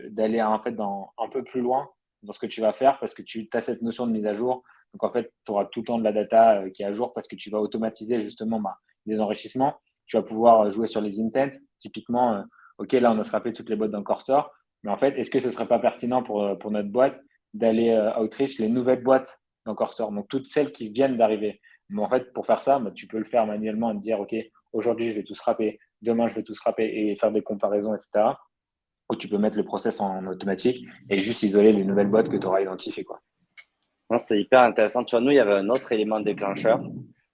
d'aller en fait un peu plus loin dans ce que tu vas faire parce que tu as cette notion de mise à jour. Donc en fait, tu auras tout le temps de la data qui est à jour parce que tu vas automatiser justement des enrichissements. Tu vas pouvoir jouer sur les intents. Typiquement, OK, là, on a scrappé toutes les boîtes d'un core store. Mais en fait, est-ce que ce serait pas pertinent pour notre boîte d'aller outreach les nouvelles boîtes d'Encore Store, donc toutes celles qui viennent d'arriver. Mais en fait, pour faire ça, bah, tu peux le faire manuellement et te dire, OK, aujourd'hui, je vais tout scraper, demain, je vais tout scraper et faire des comparaisons, etc. Ou tu peux mettre le process en automatique et juste isoler les nouvelles boîtes que tu auras identifiées, quoi. Non, c'est hyper intéressant. Tu vois, nous, il y avait un autre élément déclencheur.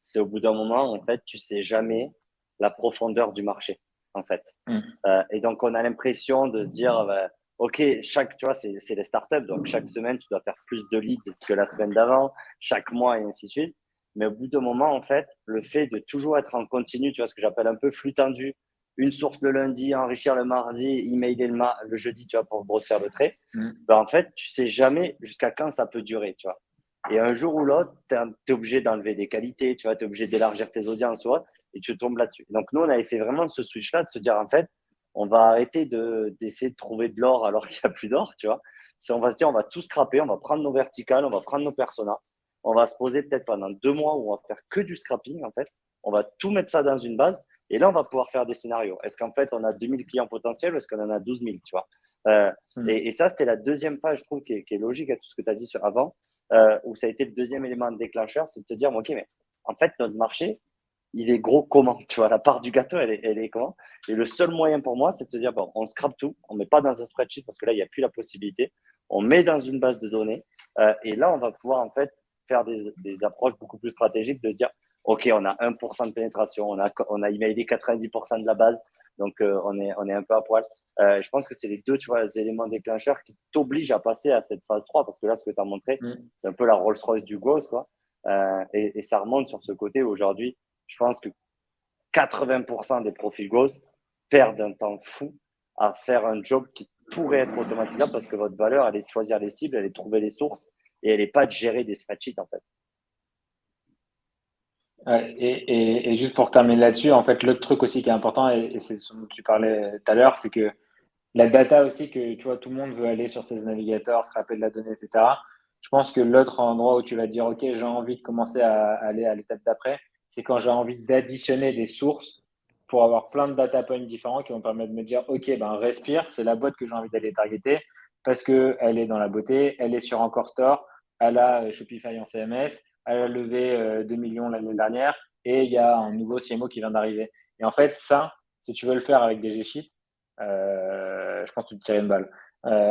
C'est au bout d'un moment, en fait, tu sais jamais la profondeur du marché, en fait. Et donc, on a l'impression de se dire, OK, tu vois, c'est les startups. Donc, chaque semaine, tu dois faire plus de leads que la semaine d'avant, chaque mois et ainsi de suite. Mais au bout d'un moment, en fait, le fait de toujours être en continu, tu vois, ce que j'appelle un peu flux tendu, une source le lundi, enrichir le mardi, emailer le jeudi, tu vois, pour grossir le trait. Ben, en fait, tu sais jamais jusqu'à quand ça peut durer, tu vois. Et un jour ou l'autre, tu es obligé d'enlever des qualités, tu vois, tu es obligé d'élargir tes audiences, ou autre, et tu tombes là-dessus. Donc, nous, on avait fait vraiment ce switch-là de se dire, en fait, on va arrêter d'essayer de trouver de l'or alors qu'il n'y a plus d'or, tu vois. On va se dire, on va tout scraper, on va prendre nos verticales, on va prendre nos personas, on va se poser peut-être pendant 2 mois où on va faire que du scrapping, en fait. On va tout mettre ça dans une base et là, on va pouvoir faire des scénarios. Est-ce qu'en fait, on a 2000 clients potentiels ou est-ce qu'on en a 12 000, tu vois. Et ça, c'était la deuxième phase, je trouve, qui est logique à tout ce que tu as dit sur avant, où ça a été le deuxième élément de déclencheur, c'est de se dire, OK, mais en fait, notre marché, il est gros comment? Tu vois, la part du gâteau, elle est comment? Et le seul moyen pour moi, c'est de se dire, bon, on scrape tout, on ne met pas dans un spreadsheet parce que là, il n'y a plus la possibilité. On met dans une base de données et là, on va pouvoir en fait faire des approches beaucoup plus stratégiques de se dire, OK, on a 1% de pénétration, on a emailé 90% de la base, donc on est un peu à poil. Je pense que c'est les deux, tu vois, les éléments déclencheurs qui t'obligent à passer à cette phase 3 parce que là, ce que tu as montré, c'est un peu la Rolls-Royce du growth, quoi. Et ça remonte sur ce côté aujourd'hui. Je pense que 80% des profils growth perdent un temps fou à faire un job qui pourrait être automatisable parce que votre valeur, elle est de choisir les cibles, elle est de trouver les sources et elle n'est pas de gérer des spreadsheets, en fait. Et juste pour terminer là-dessus, en fait, l'autre truc aussi qui est important, et c'est ce dont tu parlais tout à l'heure, c'est que la data aussi, que tu vois, tout le monde veut aller sur ses navigateurs, se rappeler de la donnée, etc. Je pense que l'autre endroit où tu vas te dire, OK, j'ai envie de commencer à aller à l'étape d'après, c'est quand j'ai envie d'additionner des sources pour avoir plein de data points différents qui vont permettre de me dire, OK, ben respire, c'est la boîte que j'ai envie d'aller targeter parce qu'elle est dans la beauté, elle est sur Encore Store, elle a Shopify en CMS, elle a levé 2 millions l'année dernière et il y a un nouveau CMO qui vient d'arriver. Et en fait, ça, si tu veux le faire avec des G-Sheets, je pense que tu te tires une balle.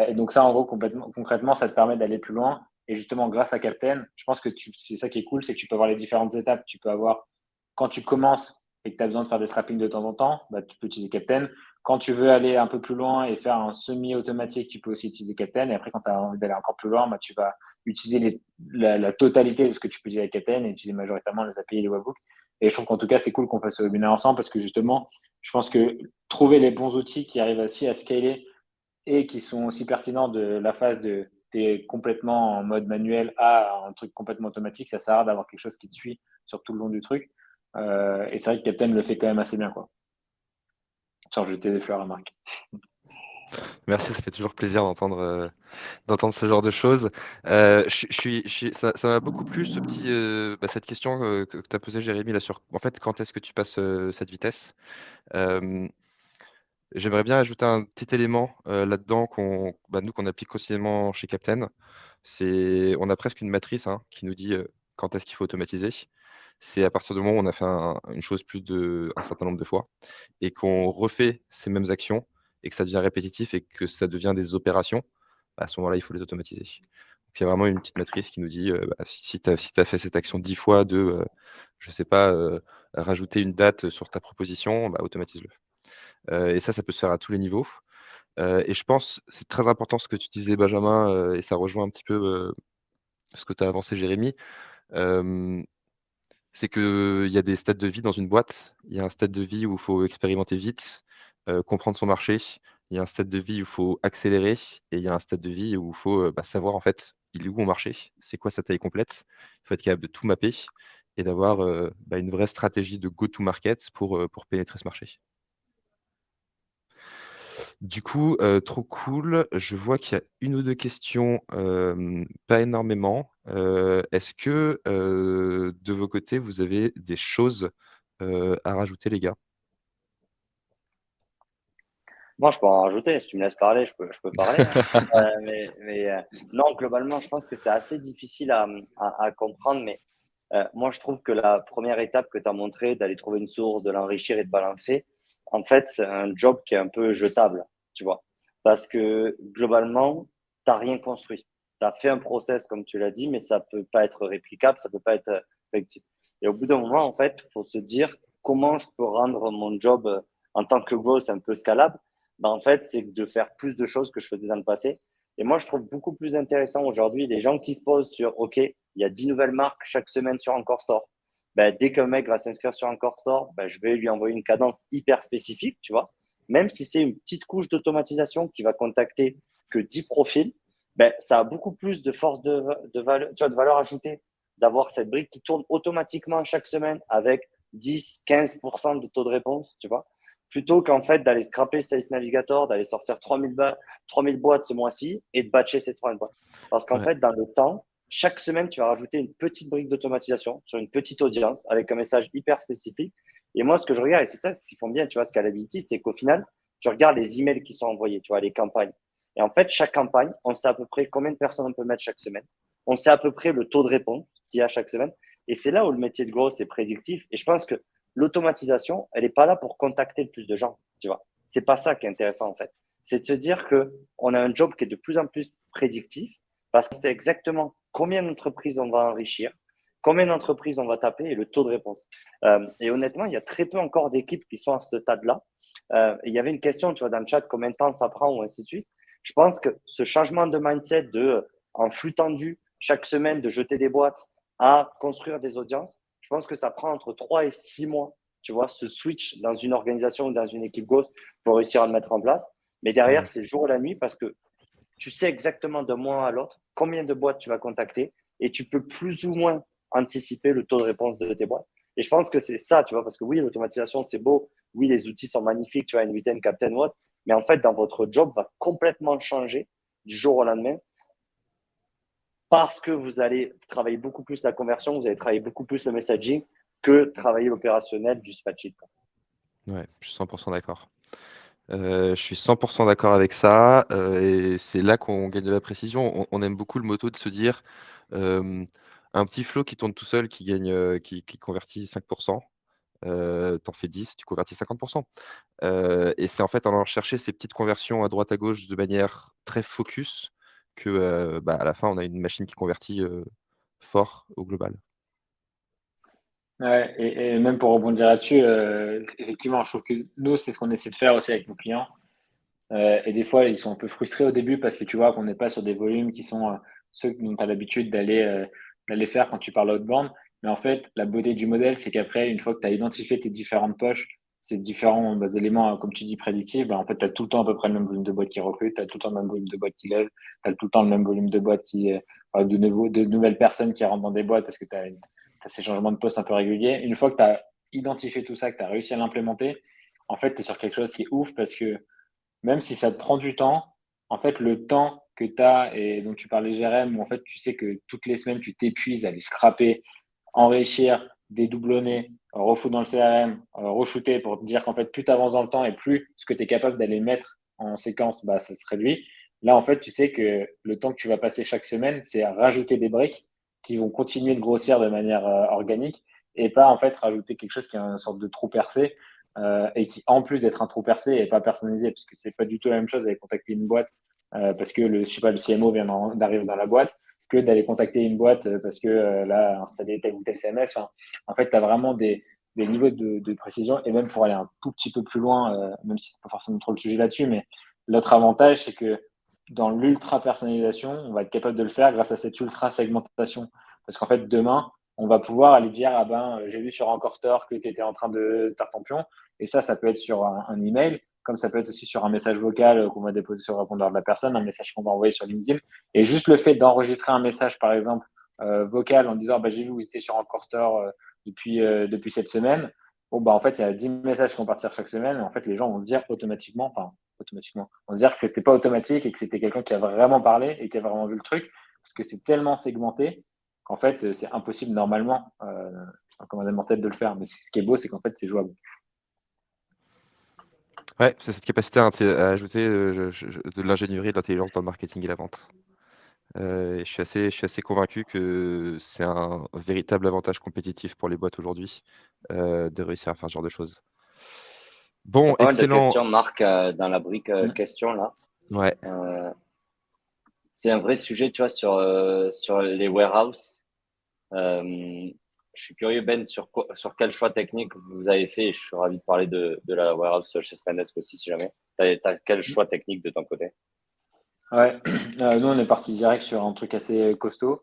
Et donc ça, en gros, concrètement, ça te permet d'aller plus loin. Et justement, grâce à Captain, je pense que c'est ça qui est cool, c'est que tu peux avoir les différentes étapes. Tu peux avoir, quand tu commences et que tu as besoin de faire des scrappings de temps en temps, bah, tu peux utiliser Captain. Quand tu veux aller un peu plus loin et faire un semi-automatique, tu peux aussi utiliser Captain. Et après, quand tu as envie d'aller encore plus loin, bah, tu vas utiliser la totalité de ce que tu peux utiliser avec Captain et utiliser majoritairement les API et les webhooks. Et je trouve qu'en tout cas, c'est cool qu'on fasse ce webinaire ensemble parce que justement, je pense que trouver les bons outils qui arrivent aussi à scaler et qui sont aussi pertinents de la phase de t'es complètement en mode manuel à un truc complètement automatique, ça sert à rien d'avoir quelque chose qui te suit sur tout le long du truc. Et c'est vrai que Captain le fait quand même assez bien, quoi. Sans jeter des fleurs à Marc. Merci, ça fait toujours plaisir d'entendre ce genre de choses. Ça m'a beaucoup plu cette question que tu as posée, Jérémy, là, sur en fait, quand est-ce que tu passes cette vitesse. Euh, J'aimerais bien ajouter un petit élément là-dedans nous, qu'on applique quotidiennement chez Captain. On a presque une matrice qui nous dit quand est-ce qu'il faut automatiser. C'est à partir du moment où on a fait une chose un certain nombre de fois et qu'on refait ces mêmes actions et que ça devient répétitif et que ça devient des opérations, à ce moment-là, il faut les automatiser. Donc, il y a vraiment une petite matrice qui nous dit si tu as fait cette action 10 fois je sais pas, rajouter une date sur ta proposition, automatise-le. Et ça peut se faire à tous les niveaux. Et je pense, c'est très important ce que tu disais, Benjamin, et ça rejoint un petit peu ce que tu as avancé, Jérémy. C'est qu'il y a des stades de vie dans une boîte. Il y a un stade de vie où il faut expérimenter vite, comprendre son marché. Il y a un stade de vie où il faut accélérer. Et il y a un stade de vie où il faut savoir en fait, il est où mon marché, c'est quoi sa taille complète. Il faut être capable de tout mapper et d'avoir une vraie stratégie de go-to-market pour pénétrer ce marché. Du coup, trop cool. Je vois qu'il y a une ou deux questions, pas énormément. Est-ce que, de vos côtés, vous avez des choses, à rajouter, les gars? Moi, je peux en rajouter. Si tu me laisses parler, je peux parler, hein. Non, globalement, je pense que c'est assez difficile à comprendre. Mais moi, je trouve que la première étape que tu as montré, d'aller trouver une source, de l'enrichir et de balancer, en fait, c'est un job qui est un peu jetable, tu vois. Parce que globalement, tu n'as rien construit. Tu as fait un process, comme tu l'as dit, mais ça peut pas être réplicable, ça peut pas être effectif. Et au bout d'un moment, en fait, il faut se dire comment je peux rendre mon job en tant que boss un peu scalable. Ben, en fait, c'est de faire plus de choses que je faisais dans le passé. Et moi, je trouve beaucoup plus intéressant aujourd'hui les gens qui se posent sur, OK, il y a 10 nouvelles marques chaque semaine sur Encore Store. Ben, dès qu'un mec va s'inscrire sur Encore Store, ben, je vais lui envoyer une cadence hyper spécifique, tu vois. Même si c'est une petite couche d'automatisation qui va contacter que 10 profils, ben, ça a beaucoup plus de force de valeur, tu vois, de valeur ajoutée d'avoir cette brique qui tourne automatiquement chaque semaine avec 10-15% de taux de réponse, tu vois, plutôt qu'en fait d'aller scraper Sales Navigator, d'aller sortir 3000 boîtes ce mois-ci et de batcher ces 3000 boîtes. Parce qu'en Ouais. fait, dans le temps, chaque semaine, tu vas rajouter une petite brique d'automatisation sur une petite audience avec un message hyper spécifique. Et moi, ce que je regarde, et c'est ça ce qu'ils font bien, tu vois, Scalability, c'est qu'au final, tu regardes les emails qui sont envoyés, tu vois, les campagnes. Et en fait, chaque campagne, on sait à peu près combien de personnes on peut mettre chaque semaine. On sait à peu près le taux de réponse qu'il y a chaque semaine. Et c'est là où le métier de gros est prédictif. Et je pense que l'automatisation, elle n'est pas là pour contacter le plus de gens, tu vois. C'est pas ça qui est intéressant, en fait. C'est de se dire que on a un job qui est de plus en plus prédictif parce que c'est exactement combien d'entreprises on va enrichir, combien d'entreprises on va taper et le taux de réponse. Et honnêtement, il y a très peu encore d'équipes qui sont à ce stade-là. Il y avait une question, tu vois, dans le chat, combien de temps ça prend ou ainsi de suite. Je pense que ce changement de mindset de en flux tendu chaque semaine de jeter des boîtes à construire des audiences, je pense que ça prend entre 3 et 6 mois, tu vois, ce switch dans une organisation ou dans une équipe Ghost pour réussir à le mettre en place. Mais derrière, c'est le jour et la nuit parce que tu sais exactement d'un mois à l'autre combien de boîtes tu vas contacter et tu peux plus ou moins anticiper le taux de réponse de tes boîtes. Et je pense que c'est ça, tu vois, parce que oui, l'automatisation, c'est beau. Oui, les outils sont magnifiques, tu vois, Inviten, Captain Watt. Mais en fait, dans votre job, va complètement changer du jour au lendemain parce que vous allez travailler beaucoup plus la conversion, vous allez travailler beaucoup plus le messaging que travailler l'opérationnel du spreadsheet. Ouais, je suis 100% d'accord. Je suis 100% d'accord avec ça, et c'est là qu'on gagne de la précision. On aime beaucoup le motto de se dire, un petit flow qui tourne tout seul, qui gagne, qui convertit 5%, tu fais 10, tu convertis 50%. Et c'est en fait en allant chercher ces petites conversions à droite à gauche de manière très focus que, bah, à la fin, on a une machine qui convertit, fort au global. Ouais, et même pour rebondir là-dessus, effectivement, je trouve que nous, c'est ce qu'on essaie de faire aussi avec nos clients. Et des fois, ils sont un peu frustrés au début parce que tu vois qu'on n'est pas sur des volumes qui sont ceux dont tu as l'habitude d'aller faire quand tu parles outbound. Mais en fait, la beauté du modèle, c'est qu'après, une fois que tu as identifié tes différentes poches, ces différents éléments, comme tu dis, prédictifs, en fait, tu as tout le temps à peu près le même volume de boîtes qui recrutent, tu as tout le temps le même volume de boîtes qui lèvent, tu as tout le temps le même volume de boîtes de nouvelles personnes qui rentrent dans des boîtes parce que tu as, ces changements de poste un peu réguliers. Une fois que tu as identifié tout ça, que tu as réussi à l'implémenter, en fait, tu es sur quelque chose qui est ouf parce que même si ça te prend du temps, en fait, le temps que tu as et dont tu parlais GRM, où en fait, tu sais que toutes les semaines, tu t'épuises à aller scraper, enrichir, dédoublonner, refoutre dans le CRM, re-shooter pour te dire qu'en fait, plus tu avances dans le temps et plus ce que tu es capable d'aller mettre en séquence, bah, ça se réduit. Là, en fait, tu sais que le temps que tu vas passer chaque semaine, c'est à rajouter des briques qui vont continuer de grossir de manière organique et pas en fait rajouter quelque chose qui est une sorte de trou percé et qui, en plus d'être un trou percé, n'est pas personnalisé, parce que c'est pas du tout la même chose d'aller contacter une boîte parce que je sais pas, le CMO vient d'arriver dans la boîte, que d'aller contacter une boîte parce que là, installer tel ou tel CMS. Enfin, en fait, tu as vraiment des niveaux de précision, et même pour aller un tout petit peu plus loin, même si c'est pas forcément trop le sujet là-dessus, mais l'autre avantage, c'est que dans l'ultra personnalisation, on va être capable de le faire grâce à cette ultra segmentation. Parce qu'en fait, demain, on va pouvoir aller dire, ah ben, j'ai vu sur Encore Store que tu étais en train de tartampion. Et ça peut être sur un email, comme ça peut être aussi sur un message vocal qu'on va déposer sur le répondeur de la personne, un message qu'on va envoyer sur LinkedIn. Et juste le fait d'enregistrer un message, par exemple, vocal en disant, bah, j'ai vu que vous étiez sur Encore Store depuis cette semaine. Bon, bah, en fait, il y a 10 messages qui vont partir chaque semaine. Et en fait, les gens vont se dire automatiquement, vont se dire que c'était pas automatique et que c'était quelqu'un qui a vraiment parlé et qui a vraiment vu le truc. Parce que c'est tellement segmenté qu'en fait, c'est impossible normalement, comme un mortel de le faire. Mais ce qui est beau, c'est qu'en fait, c'est jouable. Ouais, c'est cette capacité à ajouter de l'ingénierie et de l'intelligence dans le marketing et la vente. Et je suis assez convaincu que c'est un véritable avantage compétitif pour les boîtes aujourd'hui, de réussir à faire ce genre de choses. Il y a Bon, pas mal de excellent. questions, Marc, dans la brique Mm. questions là. Ouais. Euh, c'est un vrai sujet, tu vois, sur les warehouses. Euh, je suis curieux, Ben, sur quel choix technique vous avez fait. Et je suis ravi de parler de la warehouse chez Spendesk aussi, si jamais. T'as quel choix technique de ton côté? Ouais, nous on est parti direct sur un truc assez costaud.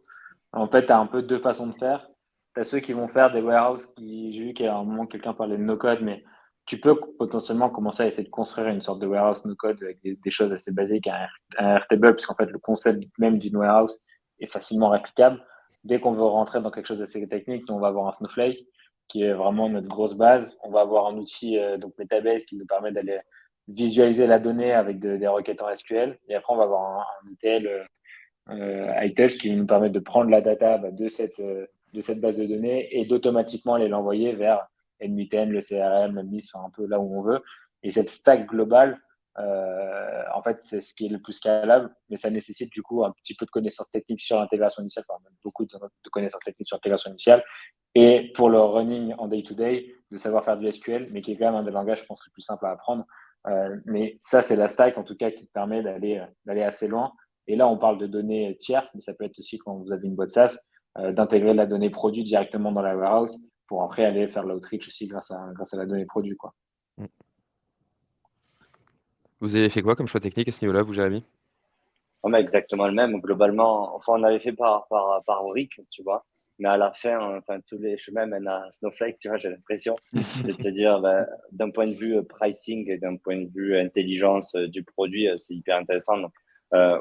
En fait, tu as un peu deux façons de faire. Tu as ceux qui vont faire des warehouses qui, j'ai vu qu'à un moment quelqu'un parlait de no-code, mais tu peux potentiellement commencer à essayer de construire une sorte de warehouse no-code avec des choses assez basiques, un Airtable, puisqu'en fait le concept même d'une warehouse est facilement réplicable. Dès qu'on veut rentrer dans quelque chose d'assez technique, nous on va avoir un Snowflake qui est vraiment notre grosse base. On va avoir un outil, donc Metabase, qui nous permet d'aller visualiser la donnée avec des requêtes en SQL. Et après, on va avoir un ETL iTouch qui nous permet de prendre la data de cette base de données et d'automatiquement aller l'envoyer vers NBTN, le CRM, le MIS, enfin, un peu là où on veut. Et cette stack globale, en fait, c'est ce qui est le plus scalable, mais ça nécessite du coup un petit peu de connaissances techniques sur l'intégration initiale, enfin même beaucoup de connaissances techniques sur l'intégration initiale. Et pour le running en day-to-day, de savoir faire du SQL, mais qui est quand même un des langages, je pense, le plus simple à apprendre. Mais ça, c'est la stack, en tout cas, qui te permet d'aller assez loin. Et là, on parle de données tierces, mais ça peut être aussi quand vous avez une boîte SaaS, d'intégrer la donnée produit directement dans la warehouse pour après aller faire l'outreach aussi grâce à la donnée produit, quoi. Mm. Vous avez fait quoi comme choix technique à ce niveau-là, vous, Jérémy? On a exactement le même. Globalement, enfin, on avait fait par brique, tu vois. Mais à la fin, enfin, tous les chemins mènent à Snowflake, tu vois, j'ai l'impression. C'est de se dire, ben, d'un point de vue pricing et d'un point de vue intelligence du produit, c'est hyper intéressant. Donc,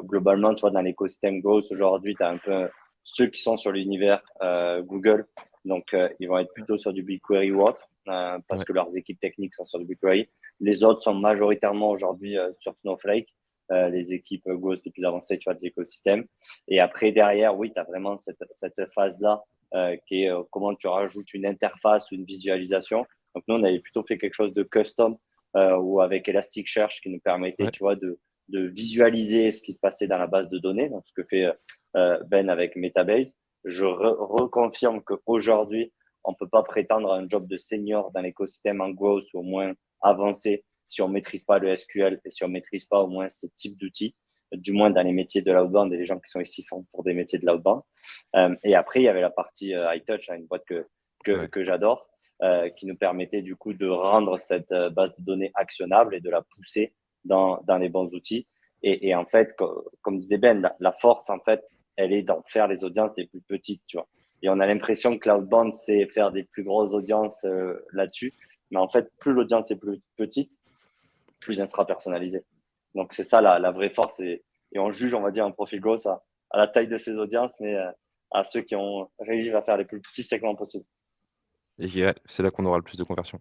globalement, tu vois, dans l'écosystème Growth, aujourd'hui, tu as un peu ceux qui sont sur l'univers Google. Donc, ils vont être plutôt sur du BigQuery ou autre, parce Ouais. que leurs équipes techniques sont sur du BigQuery. Les autres sont majoritairement aujourd'hui sur Snowflake, les équipes Ghost les plus avancées, tu vois, de l'écosystème. Et après, derrière, oui, tu as vraiment cette phase-là qui est comment tu rajoutes une interface ou une visualisation. Donc, nous, on avait plutôt fait quelque chose de custom ou avec Elasticsearch qui nous permettait, Ouais. tu vois, de visualiser ce qui se passait dans la base de données, donc ce que fait Ben avec Metabase. Je reconfirme qu'aujourd'hui, on ne peut pas prétendre à un job de senior dans l'écosystème en growth ou au moins avancé si on ne maîtrise pas le SQL et si on ne maîtrise pas au moins ce type d'outils, du moins dans les métiers de l'outbound et les gens qui sont ici sont pour des métiers de l'outbound. Et après, il y avait la partie iTouch, une boîte Ouais. que j'adore, qui nous permettait du coup de rendre cette base de données actionnable et de la pousser dans les bons outils. Et en fait, comme disait Ben, la force, en fait, elle est d'en faire les audiences les plus petites, tu vois. Et on a l'impression que l'outbound, c'est faire des plus grosses audiences là-dessus. Mais en fait, plus l'audience est plus petite, plus elle sera personnalisée. Donc, c'est ça la vraie force. Et on juge, on va dire, un profil growth à la taille de ses audiences, mais à ceux qui ont réussi à faire les plus petits segments possibles. Et ouais, c'est là qu'on aura le plus de conversion.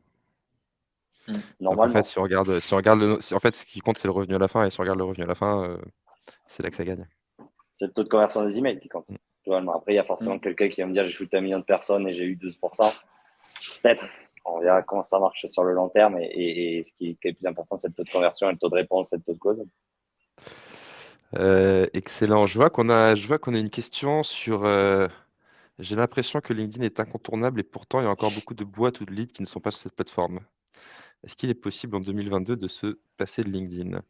Donc en fait, Normalement, si on regarde en fait, ce qui compte, c'est le revenu à la fin, et si on regarde le revenu à la fin, c'est là que ça gagne. c'est le taux de conversion des emails qui compte. Mm. Après, il y a forcément quelqu'un qui va me dire j'ai shooté 1 million de personnes et j'ai eu 12%. Peut-être. On verra comment ça marche sur le long terme. Et ce qui est le plus important, c'est le taux de conversion et le taux de réponse et le taux de cause. Excellent. Je vois qu'on a une question sur. J'ai l'impression que LinkedIn est incontournable et pourtant il y a encore beaucoup de boîtes ou de leads qui ne sont pas sur cette plateforme. Est-ce qu'il est possible en 2022 de se passer de LinkedIn?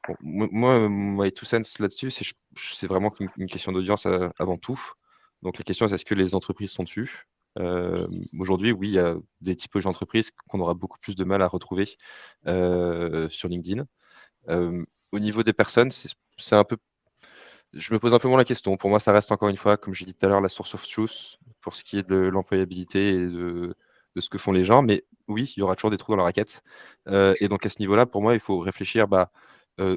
Bon, moi, my two cents là-dessus, c'est vraiment une question d'audience avant tout. Donc la question, c'est est-ce que les entreprises sont dessus? Aujourd'hui, oui, il y a des typologies d'entreprises qu'on aura beaucoup plus de mal à retrouver sur LinkedIn. Au niveau des personnes, c'est un peu. Je me pose un peu moins la question. Pour moi, ça reste encore une fois, comme j'ai dit tout à l'heure, la source of truth pour ce qui est de l'employabilité et de ce que font les gens. Mais oui, il y aura toujours des trous dans la raquette. Et donc à ce niveau-là, pour moi, il faut réfléchir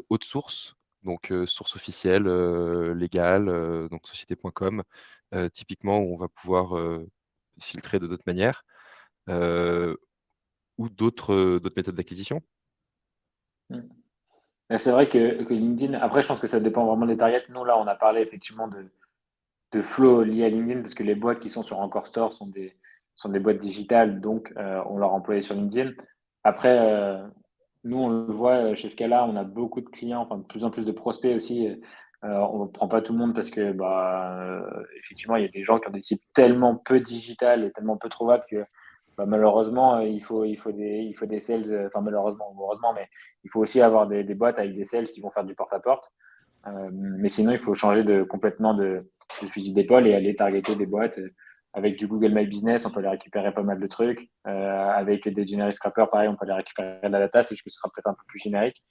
haute source, donc source officielle, légale, donc société.com, typiquement où on va pouvoir filtrer de d'autres manières euh, ou d'autres méthodes d'acquisition. C'est vrai que LinkedIn, après, je pense que ça dépend vraiment des targets. Nous, là, on a parlé effectivement de flow liés à LinkedIn parce que les boîtes qui sont sur Encore Store sont des boîtes digitales, donc on leur employé sur LinkedIn. Après, nous, on le voit chez Scala, on a beaucoup de clients, enfin de plus en plus de prospects aussi. On ne prend pas tout le monde parce que, effectivement, il y a des gens qui ont des sites tellement peu digital et tellement peu trouvables que malheureusement, il faut des sales, enfin malheureusement ou heureusement, mais il faut aussi avoir des boîtes avec des sales qui vont faire du porte-à-porte. Mais sinon, il faut changer complètement de fusil d'épaule et aller targeter des boîtes. Avec du Google My Business, on peut aller récupérer pas mal de trucs. Avec des generic scrapers, pareil, on peut aller récupérer de la data. C'est juste que ce sera peut-être un peu plus générique.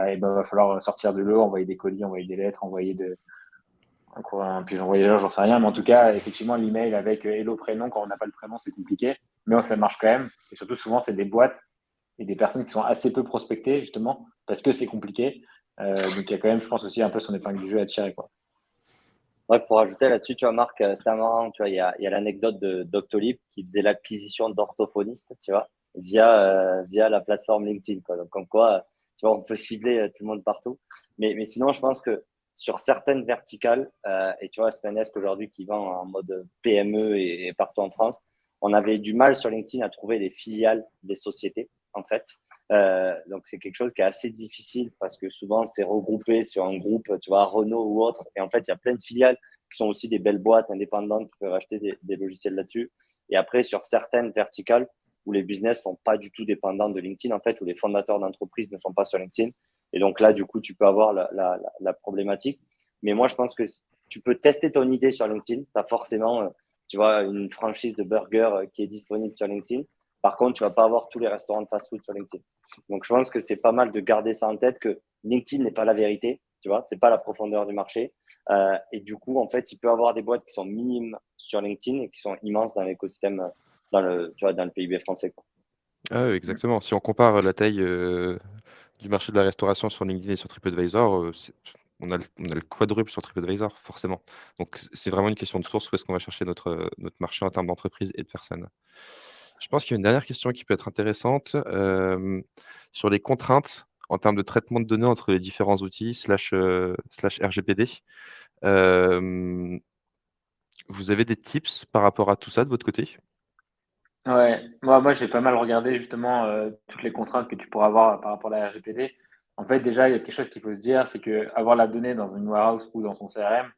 Et ben, il va falloir sortir de l'eau, envoyer des colis, envoyer des lettres, envoyer un pigeon voyageur, j'en sais rien. Mais en tout cas, effectivement, l'email avec hello prénom, quand on n'a pas le prénom, c'est compliqué. Mais ça marche quand même. Et surtout, souvent, c'est des boîtes et des personnes qui sont assez peu prospectées, justement, parce que c'est compliqué. Donc, il y a quand même, je pense, aussi un peu son épingle du jeu à tirer, quoi. Ouais, pour ajouter là-dessus, tu vois, Marc, c'était marrant, tu vois, il y a l'anecdote de Doctolib qui faisait l'acquisition d'orthophonistes, tu vois, via la plateforme LinkedIn, quoi. Donc, comme quoi, tu vois, on peut cibler tout le monde partout. Mais sinon, je pense que sur certaines verticales, et tu vois, c'est un Esque aujourd'hui qui vend en mode PME et partout en France, on avait du mal sur LinkedIn à trouver des filiales des sociétés, en fait. Donc, c'est quelque chose qui est assez difficile parce que souvent, c'est regroupé sur un groupe, tu vois, Renault ou autre. Et en fait, il y a plein de filiales qui sont aussi des belles boîtes indépendantes qui peuvent acheter des logiciels là-dessus. Et après, sur certaines verticales où les business sont pas du tout dépendants de LinkedIn, en fait, où les fondateurs d'entreprise ne sont pas sur LinkedIn. Et donc là, du coup, tu peux avoir la problématique. Mais moi, je pense que tu peux tester ton idée sur LinkedIn. Tu as forcément, tu vois, une franchise de burger qui est disponible sur LinkedIn. Par contre, tu vas pas avoir tous les restaurants de fast-food sur LinkedIn. Donc, je pense que c'est pas mal de garder ça en tête que LinkedIn n'est pas la vérité, tu vois, c'est pas la profondeur du marché. Et du coup, en fait, il peut y avoir des boîtes qui sont minimes sur LinkedIn et qui sont immenses dans l'écosystème, tu vois, dans le PIB français, quoi. Ah, oui, exactement. Si on compare la taille du marché de la restauration sur LinkedIn et sur TripAdvisor, on a le quadruple sur TripAdvisor, forcément. Donc, c'est vraiment une question de source où est-ce qu'on va chercher notre marché en termes d'entreprise et de personnes. Je pense qu'il y a une dernière question qui peut être intéressante sur les contraintes en termes de traitement de données entre les différents outils slash RGPD. Euh, Vous avez des tips par rapport à tout ça de votre côté? Ouais, moi j'ai pas mal regardé justement toutes les contraintes que tu pourras avoir par rapport à la RGPD. En fait, déjà, il y a quelque chose qu'il faut se dire, c'est que avoir la donnée dans une warehouse ou dans son CRM,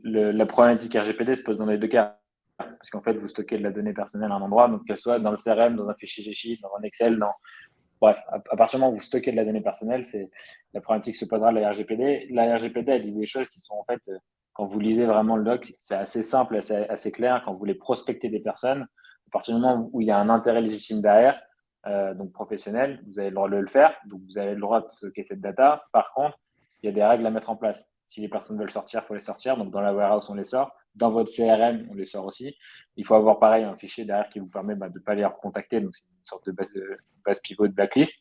la problématique RGPD se pose dans les deux cas. Parce qu'en fait, vous stockez de la donnée personnelle à un endroit, donc qu'elle soit dans le CRM, dans un fichier G-Sheet, dans un Excel, bref, à partir du moment où vous stockez de la donnée personnelle, c'est la problématique se posera de la RGPD. La RGPD, elle dit des choses qui sont en fait, quand vous lisez vraiment le doc, c'est assez simple, assez clair. Quand vous voulez prospecter des personnes, à partir du moment où il y a un intérêt légitime derrière, donc professionnel, vous avez le droit de le faire. Donc vous avez le droit de stocker cette data. Par contre, il y a des règles à mettre en place. Si les personnes veulent sortir, il faut les sortir. Donc dans la warehouse, on les sort. Dans votre CRM, on les sort aussi. Il faut avoir pareil un fichier derrière qui vous permet de ne pas les recontacter. Donc c'est une sorte de base pivot de blacklist.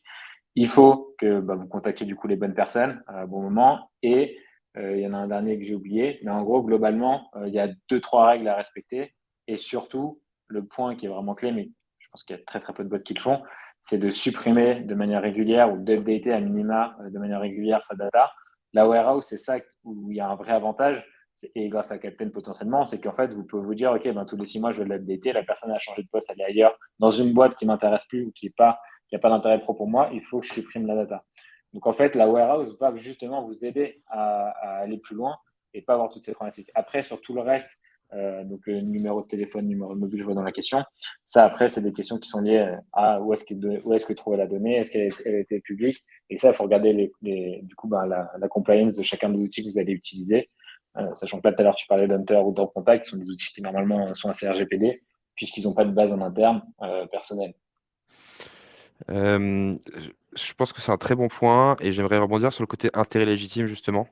Il faut que vous contactiez du coup les bonnes personnes à un bon moment. Et il y en a un dernier que j'ai oublié. Mais en gros, globalement, il y a 2-3 règles à respecter. Et surtout, le point qui est vraiment clé, mais je pense qu'il y a très très peu de bots qui le font, c'est de supprimer de manière régulière ou d'updater à minima de manière régulière sa data. La warehouse, c'est ça où il y a un vrai avantage et grâce à Captain potentiellement, c'est qu'en fait, vous pouvez vous dire, OK, tous les 6 mois, je vais l'updater, la personne a changé de poste, elle est ailleurs, dans une boîte qui m'intéresse plus ou qui n'a pas d'intérêt pro pour moi, il faut que je supprime la data. Donc en fait, la warehouse va justement vous aider à aller plus loin et pas avoir toutes ces problématiques. Après, sur tout le reste, donc numéro de téléphone, numéro de mobile, je vois dans la question. Ça, après, c'est des questions qui sont liées à où est-ce que trouver la donnée, est-ce qu'elle a été publique. Et ça, il faut regarder du coup, la compliance de chacun des outils que vous allez utiliser. Sachant que là, tout à l'heure, tu parlais d'Hunter ou d'Contact, qui sont des outils qui normalement sont assez RGPD, puisqu'ils n'ont pas de base en interne personnelle. Je pense que c'est un très bon point et j'aimerais rebondir sur le côté intérêt légitime justement.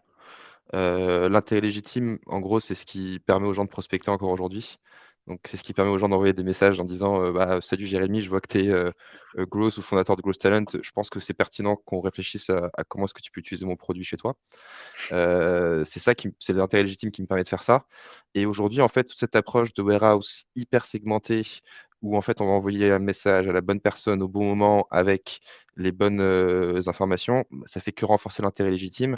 L'intérêt légitime, en gros, c'est ce qui permet aux gens de prospecter encore aujourd'hui. Donc, c'est ce qui permet aux gens d'envoyer des messages en disant Salut Jérémy, je vois que tu es Growth ou fondateur de Growth Talent. Je pense que c'est pertinent qu'on réfléchisse à comment est-ce que tu peux utiliser mon produit chez toi. C'est l'intérêt légitime qui me permet de faire ça. Et aujourd'hui, en fait, toute cette approche de warehouse hyper segmentée, où en fait, on va envoyer un message à la bonne personne au bon moment avec les bonnes informations, ça fait que renforcer l'intérêt légitime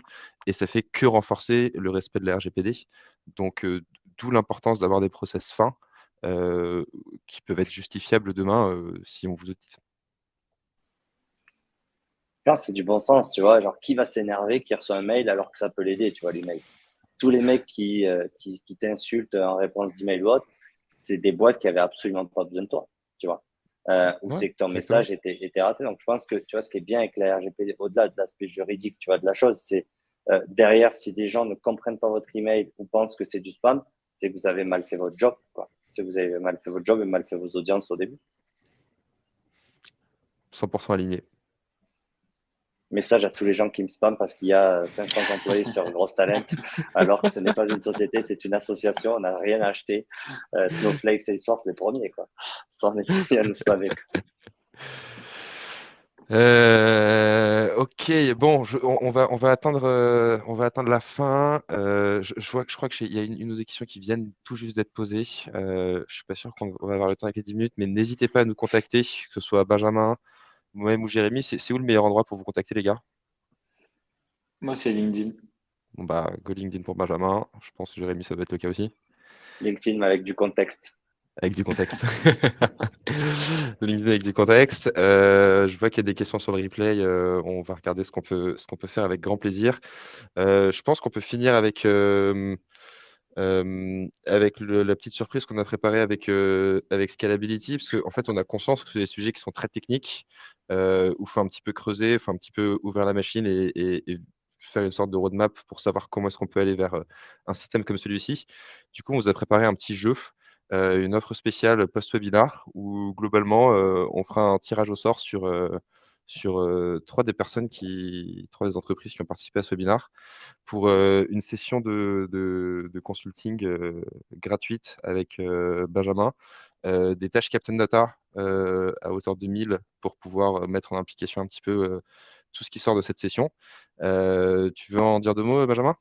et ça fait que renforcer le respect de la RGPD. Donc, d'où l'importance d'avoir des process fins qui peuvent être justifiables demain si on vous audite. pense que c'est du bon sens, tu vois. Genre, qui va s'énerver, qui reçoit un mail alors que ça peut l'aider, tu vois, l'email. Tous les mecs qui t'insultent en réponse d'email ou autre, c'est des boîtes qui avaient absolument pas besoin de toi, tu vois. Ou Ouais, c'est que ton exactement. message était raté. Donc, je pense que, tu vois, ce qui est bien avec la RGPD, au-delà de l'aspect juridique, tu vois, de la chose, c'est derrière, si des gens ne comprennent pas votre email ou pensent que c'est du spam, c'est que vous avez mal fait votre job, quoi. C'est que vous avez mal fait votre job et mal fait vos audiences au début. 100% aligné. Message à tous les gens qui me spamment parce qu'il y a 500 employés sur Grosse Talent, alors que ce n'est pas une société, c'est une association, on n'a rien à acheter. Snowflake, Salesforce, les premiers, quoi. Sans les premiers à nous spammer, quoi. Ok, bon, on va atteindre la fin. Je crois qu'il y a une ou deux questions qui viennent tout juste d'être posées. Je suis pas sûr qu'on va avoir le temps avec les 10 minutes, mais n'hésitez pas à nous contacter, que ce soit Benjamin, moi-même ou Jérémy. C'est où le meilleur endroit pour vous contacter, les gars? Moi, c'est LinkedIn. Bon, bah, go LinkedIn pour Benjamin. Je pense que Jérémy, ça va être le cas aussi. LinkedIn, mais avec du contexte. Avec du contexte. LinkedIn avec du contexte. Je vois qu'il y a des questions sur le replay. On va regarder ce qu'on peut faire avec grand plaisir. Je pense qu'on peut finir avec la petite surprise qu'on a préparée avec Scalability, parce qu'en fait, on a conscience que c'est des sujets qui sont très techniques, où il faut un petit peu creuser, il faut un petit peu ouvrir la machine et faire une sorte de roadmap pour savoir comment est-ce qu'on peut aller vers un système comme celui-ci. Du coup, on vous a préparé un petit jeu, une offre spéciale post-webinar, où globalement, on fera un tirage au sort sur trois des entreprises qui ont participé à ce webinar pour une session de consulting gratuite avec Benjamin, des tâches Captain Data à hauteur de 1000 pour pouvoir mettre en implication un petit peu tout ce qui sort de cette session. Tu veux en dire deux mots, Benjamin?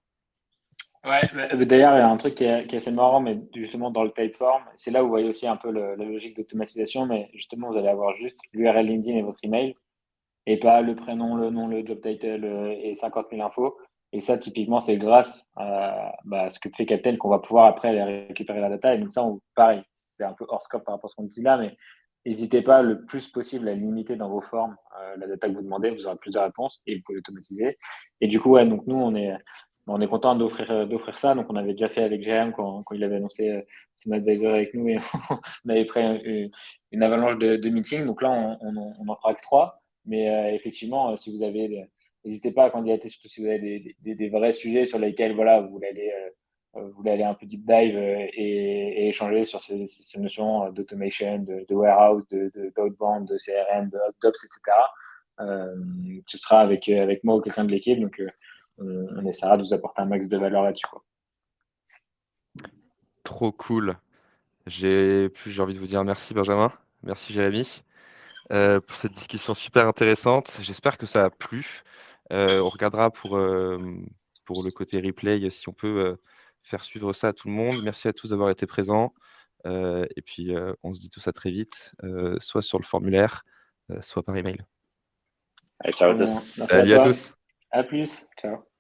Ouais, d'ailleurs, il y a un truc qui est assez marrant, mais justement dans le Typeform, c'est là où vous voyez aussi un peu la logique d'automatisation, mais justement, vous allez avoir juste l'URL LinkedIn et votre email, et pas le prénom, le nom, le job title et 50 000 infos. Et ça, typiquement, c'est grâce à ce que fait Captain qu'on va pouvoir après aller récupérer la data. Et donc ça, pareil, c'est un peu hors scope par rapport à ce qu'on dit là, mais n'hésitez pas le plus possible à limiter dans vos formes la data que vous demandez, vous aurez plus de réponses et vous pouvez l'automatiser. Et du coup, ouais, donc nous, on est content d'offrir ça. Donc on avait déjà fait avec Jérém quand il avait annoncé son advisor avec nous et on avait pris une avalanche de meetings. Donc là, on en fera que trois. Mais effectivement, si vous avez, n'hésitez pas à candidater, surtout si vous avez des vrais sujets sur lesquels voilà, vous voulez aller un peu deep dive et échanger sur ces notions d'automation, de warehouse, d'outbound, de CRM, de HotOps, etc. Ce sera avec moi ou quelqu'un de l'équipe. Donc, on essaiera de vous apporter un max de valeur là-dessus, quoi. Trop cool. J'ai envie de vous dire merci, Benjamin. Merci, Jérémy, pour cette discussion super intéressante. J'espère que ça a plu. On regardera pour le côté replay si on peut faire suivre ça à tout le monde. Merci à tous d'avoir été présents. Et puis, on se dit tout ça très vite, soit sur le formulaire, soit par email. Allez, ciao à Très bien. tous. Merci à Salut à toi. tous! À plus. Ciao.